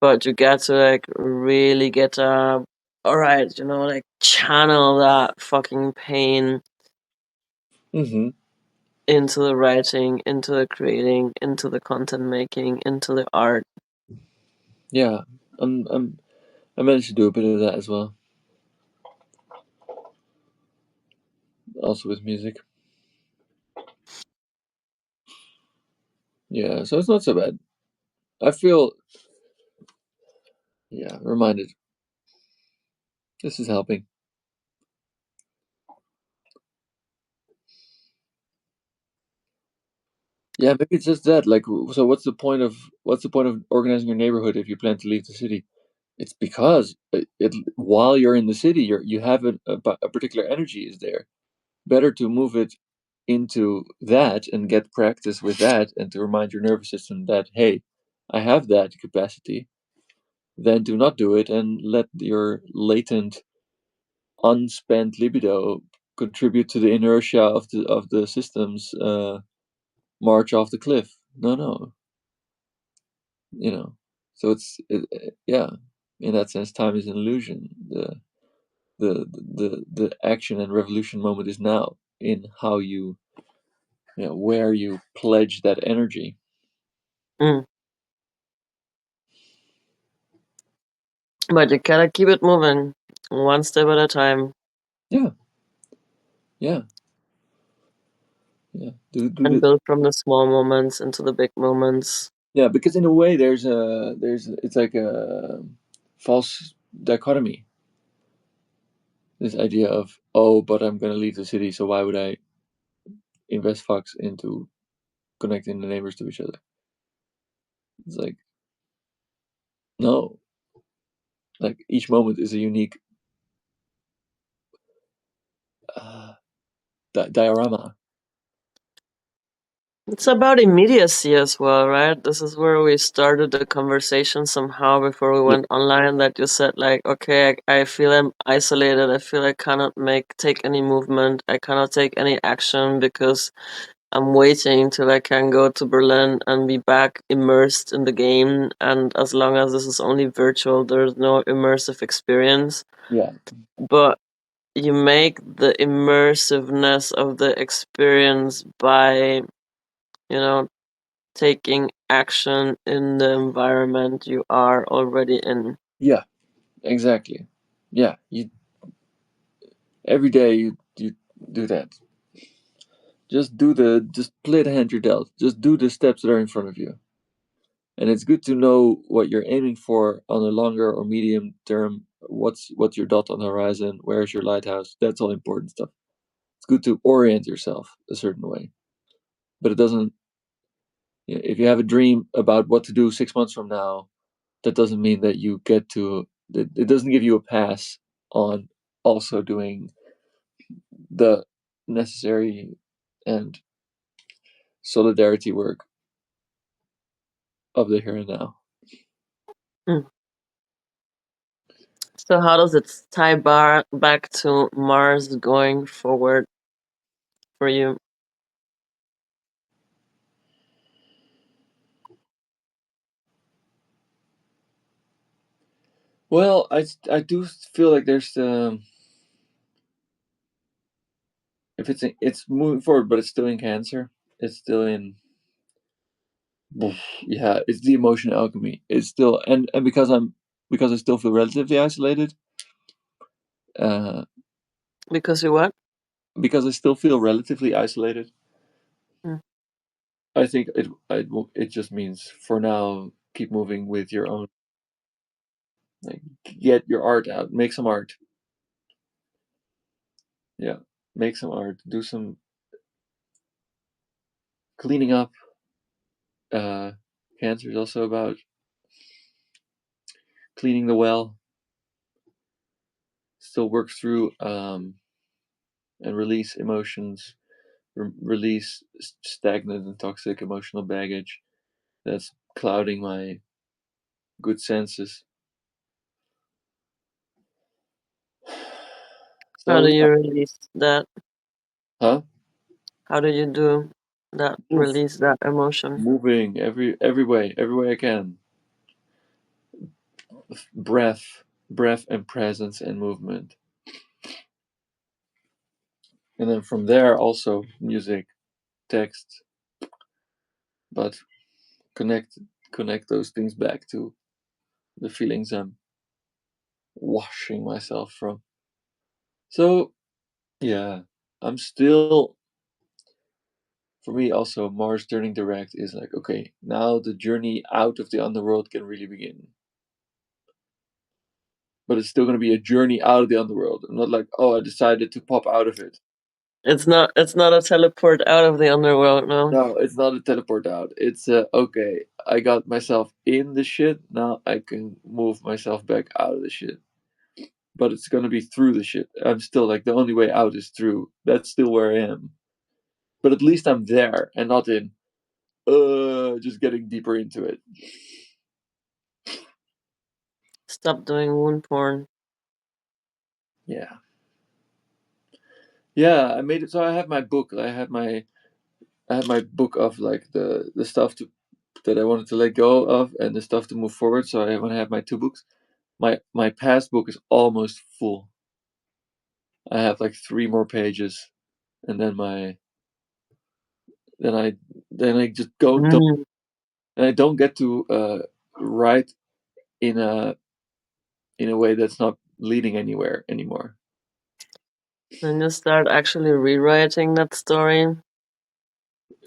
But you get to like really get all right, like channel that fucking pain Mm-hmm. into the writing, into the creating, into the content making, into the art. Yeah, I managed to do a bit of that as well, also with music. Yeah, so it's not so bad. I feel, yeah, reminded. This is helping. Yeah, maybe it's just that. Like, so what's the point of organizing your neighborhood if you plan to leave the city? It's because while you're in the city, you have a particular energy is there. Better to move it into that and get practice with that, and to remind your nervous system that hey, I have that capacity. Then do not do it and let your latent, unspent libido contribute to the inertia of the system's march off the cliff. No, no, you know. So yeah. In that sense, time is an illusion. The action and revolution moment is now in how where you pledge that energy. Mm. But you gotta keep it moving, one step at a time, Yeah, yeah, yeah. Do and the build from the small moments into the big moments. Yeah, because in a way, it's like a false dichotomy. This idea of, oh, but I'm gonna leave the city, so why would I invest fucks into connecting the neighbors to each other? It's like no, like each moment is a unique uh, diorama. It's about immediacy as well, right? This is where we started the conversation somehow before we Yeah, went online. That you said like, okay, I feel I'm isolated. I feel I cannot take any movement. I cannot take any action because I'm waiting till I can go to Berlin and be back immersed in the game. And as long as this is only virtual, there's no immersive experience. yeah, But you make the immersiveness of the experience by, you know, taking action in the environment you are already in. yeah, exactly. Yeah, you every day you do that. Just play the hand you're dealt. Just do the steps that are in front of you. And it's good to know what you're aiming for on a longer or medium term. What's your dot on the horizon? Where's your lighthouse? That's all important stuff. It's good to orient yourself a certain way, but it doesn't. If you have a dream about what to do 6 months from now, that doesn't mean that you get to. It doesn't give you a pass on also doing the necessary and solidarity work of the here and now. Mm. So how does it tie back to Mars going forward for you? Well, I do feel like there's if it's moving forward, but it's still in Cancer. It's still in yeah. It's the emotion alchemy. It's still and because I still feel relatively isolated. Uh, Because you what? because I still feel relatively isolated. Mm. I think it just means for now keep moving with your own, like, get your art out, make some art. Yeah, make some art, do some cleaning up. Uh, Cancer is also about cleaning the well. Still work through and release emotions, release stagnant and toxic emotional baggage that's clouding my good senses. How do So you yeah, release that? huh? How do you do that? Move, Release that emotion? moving every way I can. Breath, breath and presence and movement, and then from there also music, text, but connect connect those things back to the feelings I'm washing myself from. So yeah, I'm still, for me also, Mars turning direct is like, okay, now the journey out of the underworld can really begin. But it's still going to be a journey out of the underworld. I'm not like, oh, I decided to pop out of it. It's not a teleport out of the underworld, no. No, it's not a teleport out. It's okay, I got myself in the shit. Now I can move myself back out of the shit. But it's going to be through the shit. I'm still like, the only way out is through. That's still where I am. But at least I'm there and not in, just getting deeper into it. Stop doing wound porn. Yeah. Yeah, I made it. So I have my book. I have my book of like the stuff to that I wanted to let go of and the stuff to move forward. So I want to have my two books. My past book is almost full. I have like three more pages, and then my then I just go don't Mm. and I don't get to write in a way that's not leading anywhere anymore. Then you start actually rewriting that story.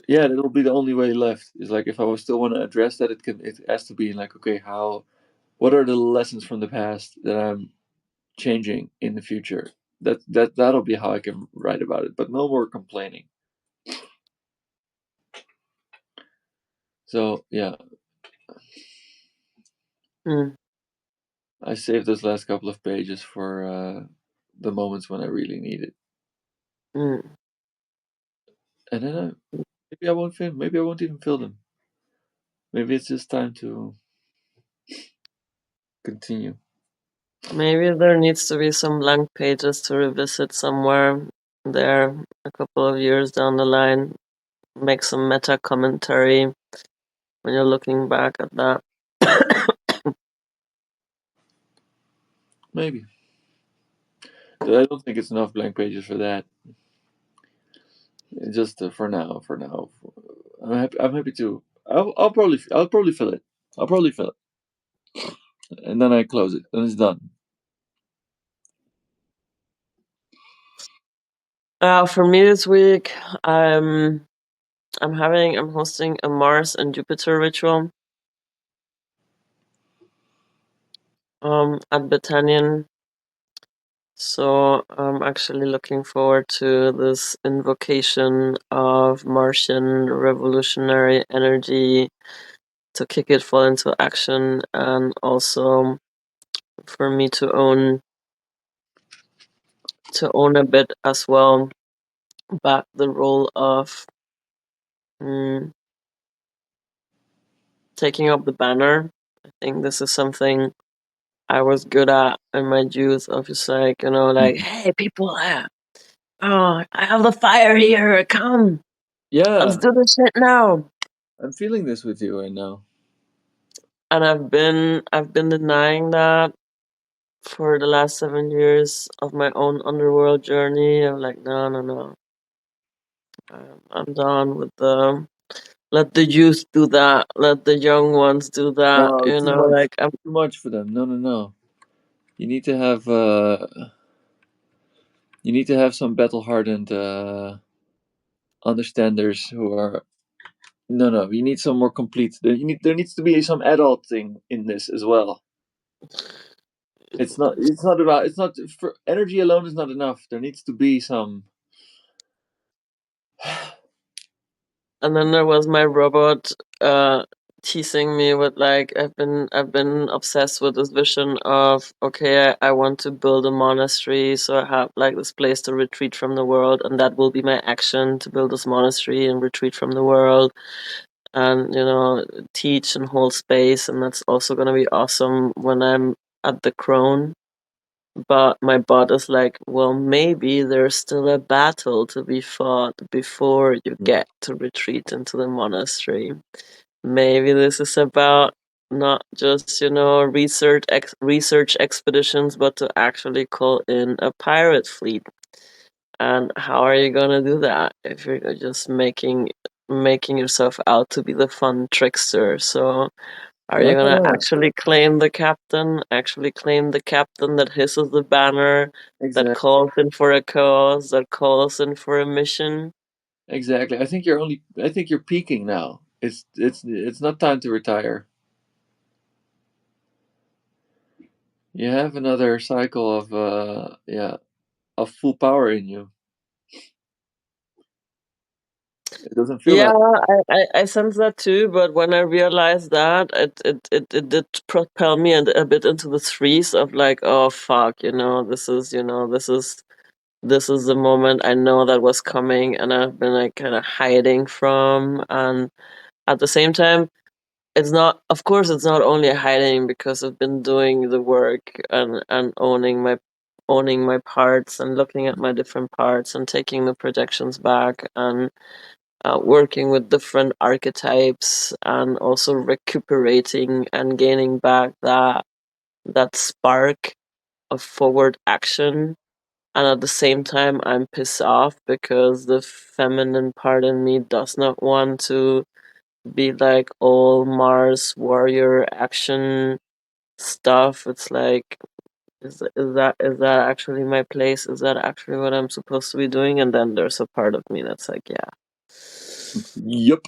Yeah, that'll be the only way left. Is like if I still want to address that, it has to be like, okay, how what are the lessons from the past that I'm changing in the future? That'll be how I can write about it. But no more complaining. So yeah, Mm. I saved those last couple of pages for the moments when I really need it. Mm. And then Maybe I won't feel. Maybe I won't even feel them. Maybe it's just time to continue. Maybe there needs to be some blank pages to revisit somewhere there a couple of years down the line. Make some meta commentary when you're looking back at that. Maybe. But I don't think it's enough blank pages for that. Just for now. For now, I'm happy. I'm happy to. I'll probably fill it. I'll probably fill it, and then I close it, and it's done. For me this week, I'm hosting a Mars and Jupiter ritual at Betanian. So I'm actually looking forward to this invocation of Martian revolutionary energy to kick it full into action, and also for me to own a bit as well back the role of mm, taking up the banner. I think this is something I was good at in my youth, of just like, like, Mhm. hey people, oh, I have the fire here, come, let's Yeah, do this shit now. I'm feeling this with you right now. And I've been denying that for the last 7 years of my own underworld journey. I'm like, no, no, no. I'm done with the let the youth do that. Let the young ones do that. No, too much. Like I'm. Too much for them. No, no, no. You need to have. You need to have some battle hardened understanders who are. No, no. You need some more complete. There needs to be some adult thing in this as well. It's not. It's not about. It's not for energy alone is not enough. There needs to be some. And then there was my robot uh teasing me with like I've been obsessed with this vision of, okay, I want to build a monastery, so I have like this place to retreat from the world, and that will be my action, to build this monastery and retreat from the world, and teach and hold space, and that's also gonna be awesome when I'm at the crone. But my bot is like, well, maybe there's still a battle to be fought before you get to retreat into the monastery. Maybe this is about not just, research expeditions, but to actually call in a pirate fleet. And how are you gonna do that if you're just making yourself out to be the fun trickster? So are No, you no, gonna no. actually claim the captain? Actually claim the captain that hisses the banner, that Exactly. calls in for a cause, that calls in for a mission? Exactly. I think you're only. I think you're peaking now. It's not time to retire. You have another cycle of of full power in you. It doesn't feel Yeah, that. I sense that too, but when I realized that, it did propel me a bit into the threes of like, oh fuck, this is the moment I know that was coming, and I've been like kind of hiding from. And at the same time, it's not, of course it's not only hiding, because I've been doing the work and owning my parts and looking at my different parts and taking the projections back, and working with different archetypes, and also recuperating and gaining back that spark of forward action. And at the same time, I'm pissed off because the feminine part in me does not want to be like all Mars warrior action stuff. It's like, is that actually my place? Is that actually what I'm supposed to be doing? And then there's a part of me that's like, yeah. Yup.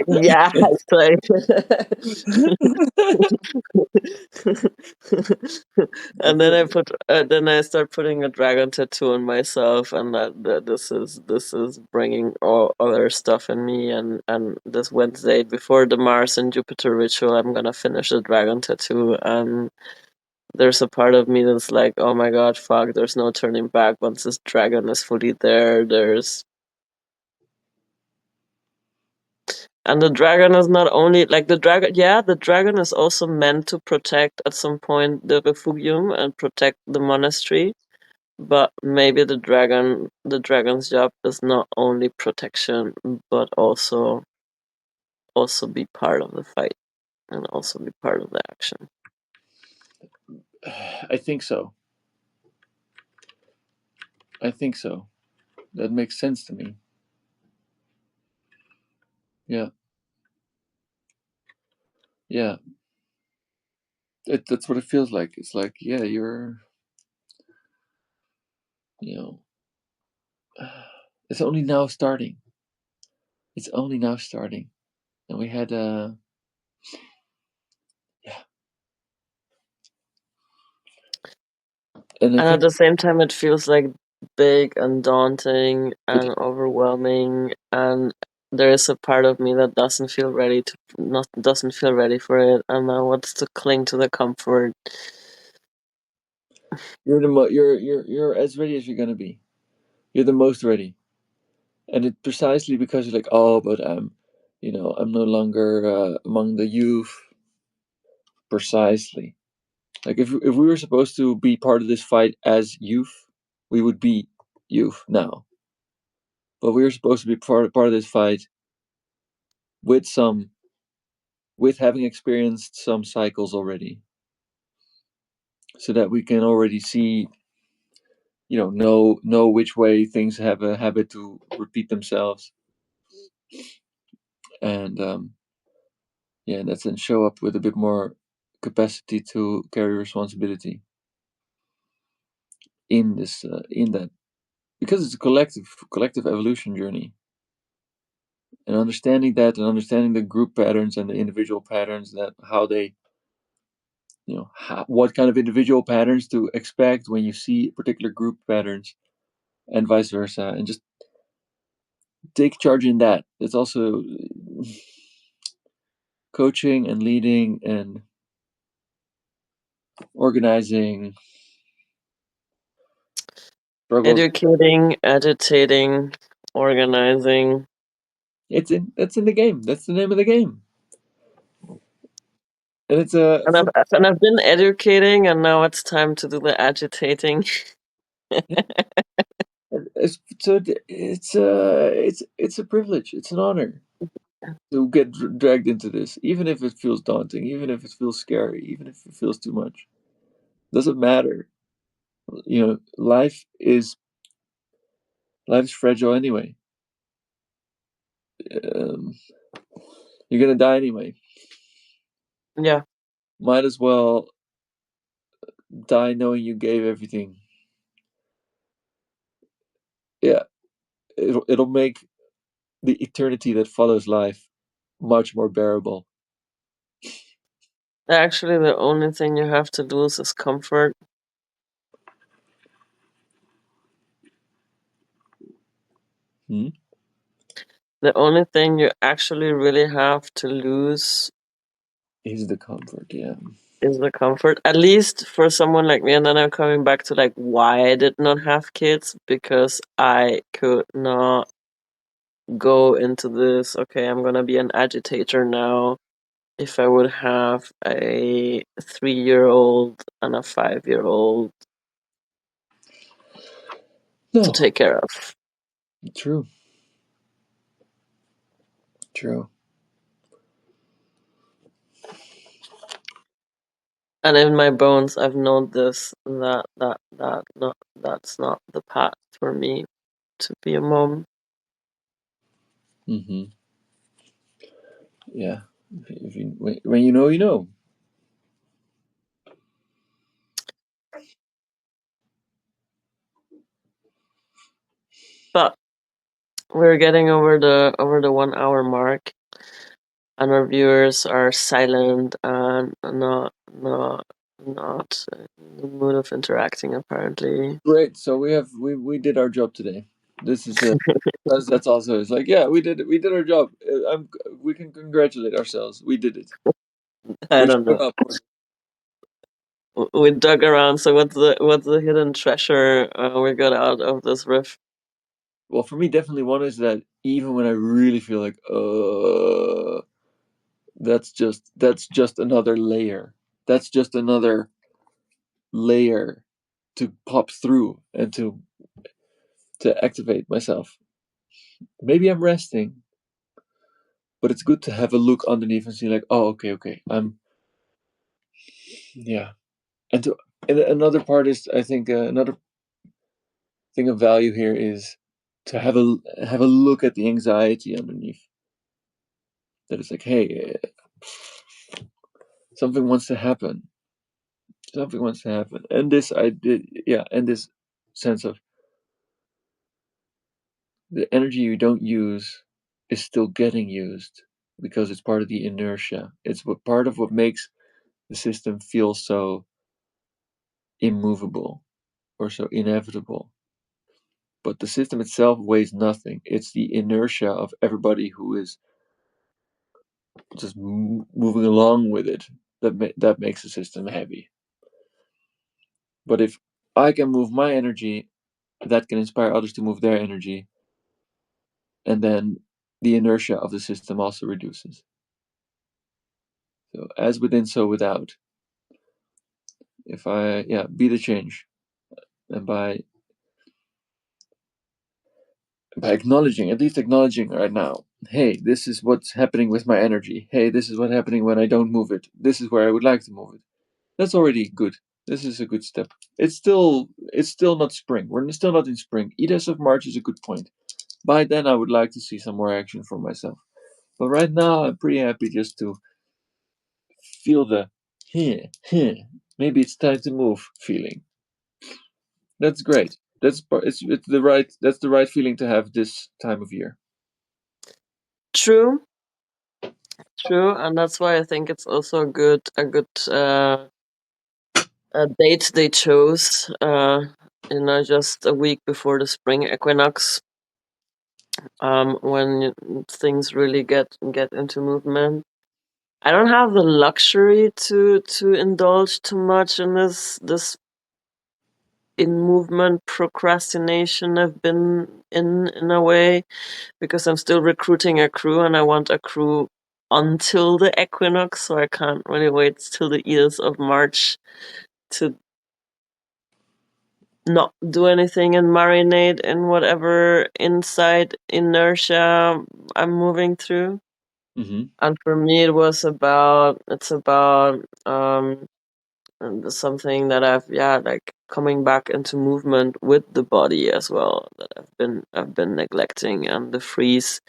Yeah, it's like I and then feel then I start putting a dragon tattoo on myself, and that this is bringing all other stuff in me, and this Wednesday before the Mars and Jupiter ritual, I'm gonna finish the dragon tattoo, and there's a part of me that's like, oh my god, fuck, there's no turning back once this dragon is fully there. There's And the dragon is not only like the dragon. Yeah, the dragon is also meant to protect at some point the refugium and protect the monastery. But maybe the dragon's job is not only protection, but also be part of the fight and also be part of the action. I think so. I think so. That makes sense to me. Yeah, yeah. That's what it feels like. It's like, yeah, you know, it's only now starting. It's only now starting, and we had yeah, and I And at think the same time, it feels like big and daunting and overwhelming. And there is a part of me that doesn't feel ready to not doesn't feel ready for it, and I wants to cling to the comfort. you're as ready as you're gonna be. You're the most ready, and it precisely because you're like, oh, but I'm no longer among the youth. Precisely. Like if we were supposed to be part of this fight as youth, we would be youth now. But we were supposed to be part of this fight with some with having experienced some cycles already, so that we can already see, know which way things have a habit to repeat themselves, and yeah, and that's then show up with a bit more capacity to carry responsibility in that, because it's a collective evolution journey, and understanding that and understanding the group patterns and the individual patterns, that how they, what kind of individual patterns to expect when you see particular group patterns, and vice versa, and just take charge in that. It's also coaching and leading and organizing struggles. Educating, agitating, organizing. That's in the game. That's the name of the game. And it's a And I've been educating, and now it's time to do the agitating. it's a privilege. It's an honor to get dragged into this, even if it feels daunting, even if it feels scary, even if it feels too much. Doesn't matter. Life is fragile anyway. Um, you're gonna die anyway. Yeah, Might as well die knowing you gave everything. Yeah, it'll make the eternity that follows life much more bearable. actually, the only thing you have to lose is comfort. Hmm? The only thing you actually really have to lose Is the comfort, yeah. is the comfort. At least for someone like me, and then I'm coming back to like why I did not have kids, because I could not go into this, okay, I'm gonna be an agitator now, if I would have a 3-year-old and a 5-year-old to No, take care of. true, true. And in my bones, I've known this, that's not the path for me to be a mom. Hmm. Yeah. When you know, you know. But we're getting over the 1 hour mark, and our viewers are silent and not in the mood of interacting apparently. Great. So we did our job today. This is that's also, it's like, yeah, we did our job. We can congratulate ourselves. We did it. I We're don't showing know. up. We dug around. So what's the hidden treasure we got out of this riff? well, for me, definitely one is that even when I really feel like, that's just another layer. That's just another layer to pop through and to activate myself. Maybe I'm resting, but it's good to have a look underneath and see like, oh, okay, okay, yeah. And another part is, I think, another thing of value here is to have a look at the anxiety underneath. That it's like, hey, something wants to happen. Something wants to happen. And this I did, yeah, and this sense of the energy you don't use is still getting used because it's part of the inertia. It's part of what makes the system feel so immovable or so inevitable. But the system itself weighs nothing. It's the inertia of everybody who is just moving along with it that makes the system heavy. But if I can move my energy, that can inspire others to move their energy, and then the inertia of the system also reduces. So as within, so without. If I, yeah, be the change, and by acknowledging, at least acknowledging right now, hey, this is what's happening with my energy. Hey, this is what's happening when I don't move it. This is where I would like to move it. That's already good. This is a good step. It's still not spring. We're still not in spring. Edith of March is a good point. By then, I would like to see some more action from myself. But right now, I'm pretty happy just to feel the here, here. Maybe it's time to move feeling. That's great. It's the right that's the right feeling to have this time of year. True, true, and that's why I think it's also a good a date they chose. Just a week before the spring equinox, when things really get into movement. I don't have the luxury to indulge too much in this in movement procrastination I've been in a way, because I'm still recruiting a crew and I want a crew until the equinox, so I can't really wait till the ears of March to not do anything and marinate in whatever inside inertia I'm moving through. Mm-hmm. And for me, it's about something that I've, yeah, like coming back into movement with the body as well, that I've been neglecting, and the freeze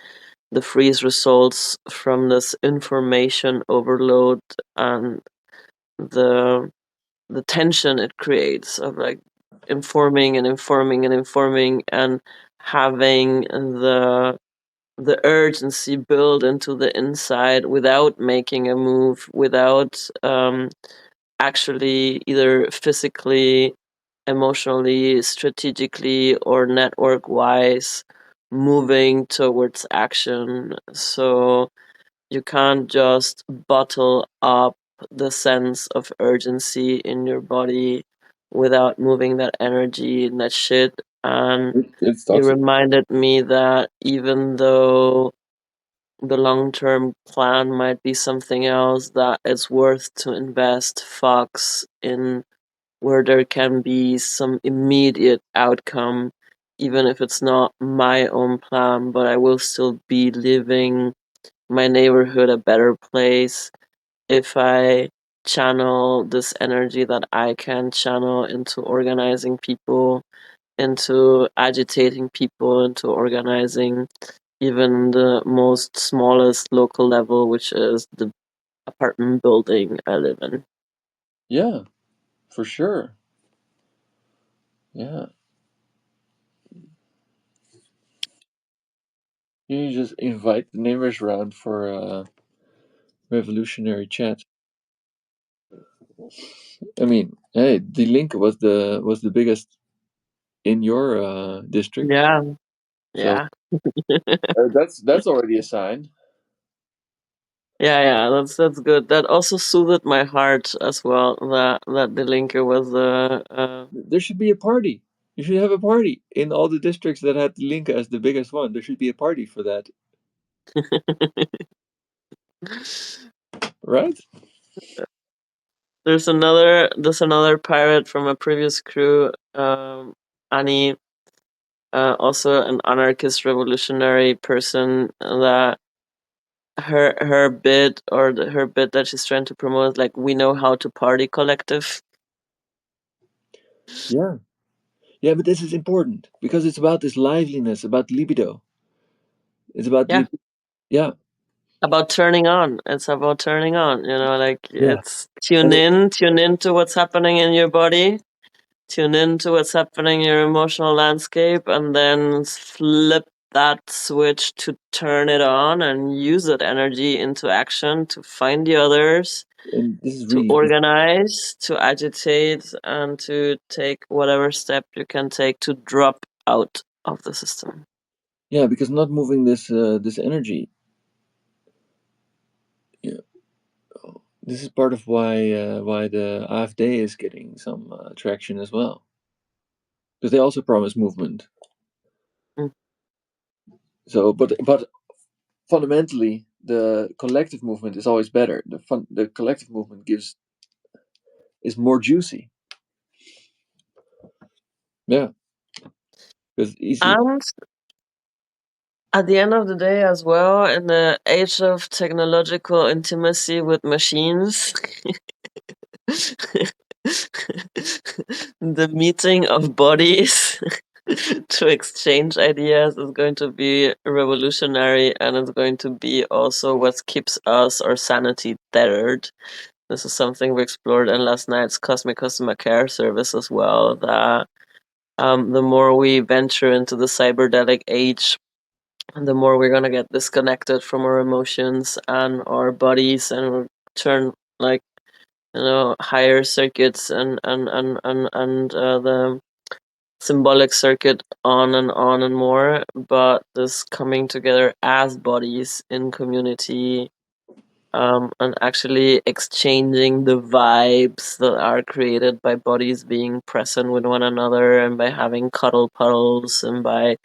results from this information overload, and the the tension it creates of like informing and informing and informing, and having the urgency build into the inside without making a move, without actually either physically, emotionally, strategically, or network wise moving towards action. So you can't just bottle up the sense of urgency in your body without moving that energy and that shit. And It's you toxic. reminded me that even though the long term plan might be something else, that it's worth to invest fucks in where there can be some immediate outcome, even if it's not my own plan, but I will still be living my neighborhood a better place if I channel this energy that I can channel into organizing people, into agitating people, into organizing even the most smallest local level, which is the apartment building I live in. Yeah, for sure. Yeah. You just invite the neighbors around for a revolutionary chat. I mean, hey, the link was the biggest in your district, Yeah, so yeah. that's already a sign. Yeah, yeah, that's good. That also soothed my heart as well. That the linker was There should be a party. You should have a party in all the districts that had Linka as the biggest one. There should be a party for that, right? There's another pirate from a previous crew, Annie, also an anarchist revolutionary person, that her bit that she's trying to promote is like, we know how to party collective. Yeah. Yeah, but this is important because it's about this liveliness, about libido. It's about Yeah, yeah, about turning on. It's about turning on. Like, yeah. it's And it, tune in to what's happening in your body, tune in to what's happening in your emotional landscape, and then flip that switch to turn it on and use that energy into action to find the others, and this is to really organize, to agitate, and to take whatever step you can take to drop out of the system. yeah, because not moving this energy, yeah, this is part of why the AfD is getting some traction as well, because they also promise movement. Mm. So, but fundamentally, the collective movement is always better. The collective movement gives is more juicy. Yeah, because easy. And at the end of the day, as well, in the age of technological intimacy with machines, the meeting of bodies to exchange ideas is going to be revolutionary, and it's going to be also what keeps us, our sanity, tethered. This is something we explored in last night's Cosmic Customer Care service as well. That the more we venture into the cyberdelic age, the more we're gonna get disconnected from our emotions and our bodies, and turn, like, higher circuits and the symbolic circuit on and more. But this coming together as bodies in community, and actually exchanging the vibes that are created by bodies being present with one another, and by having cuddle puddles, and by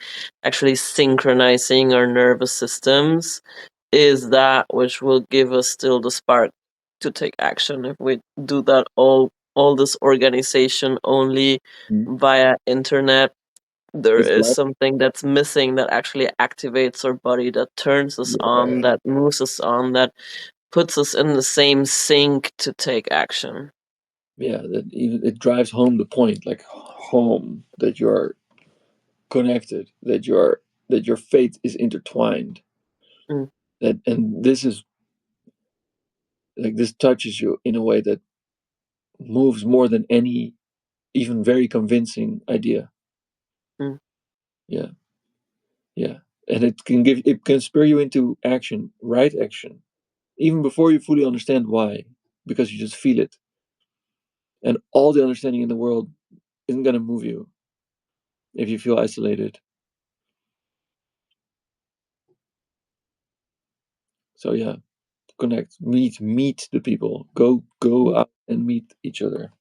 actually synchronizing our nervous systems, is that which will give us still the spark to take action. If we do that all this organization only Mhm. via internet, there It's is like something that's missing that actually activates our body, that turns us on, yeah, that moves us on, that puts us in the same sync to take action. yeah. That even it drives home the point, like home, that you're connected, that your fate is intertwined. Mm, That and this is like this touches you in a way that moves more than any even very convincing idea. mm, Yeah, yeah. And it can spur you into action, right action, even before you fully understand why, because you just feel it. And all the understanding in the world isn't gonna move you if you feel isolated. So yeah, connect, meet the people. Go mm. out and meet each other.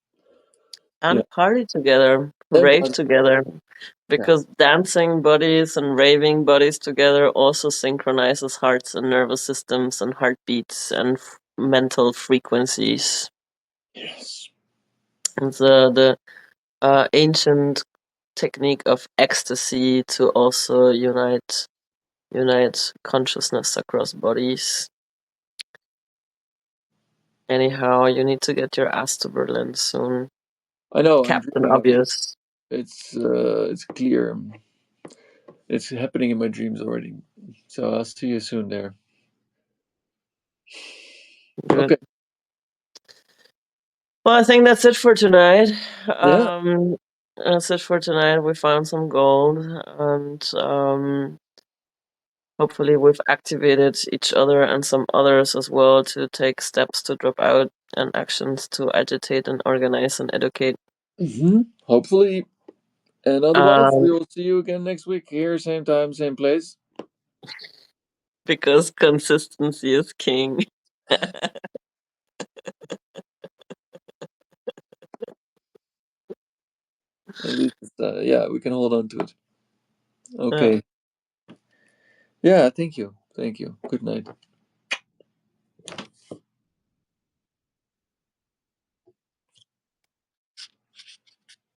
Yeah. And party together, And rave together, yeah. because dancing bodies and raving bodies together also synchronizes hearts and nervous systems and heartbeats and mental frequencies. Yes. It's the ancient technique of ecstasy to also unite consciousness across bodies. Anyhow, you need to get your ass to Berlin soon, I know, I'm Captain dreaming of it. Obvious. It's clear. It's happening in my dreams already. So I'll see you soon there. Good. Okay. Well, I think that's it for tonight. Yeah. That's it for tonight. We found some gold, and hopefully we've activated each other and some others as well to take steps to drop out, and actions to agitate and organize and educate. Hopefully. And otherwise, Um, we will see you again next week here, same time, same place. because consistency is king. At least, yeah, we can hold on to it. Yeah. Okay. Yeah, thank you. Thank you. Good night.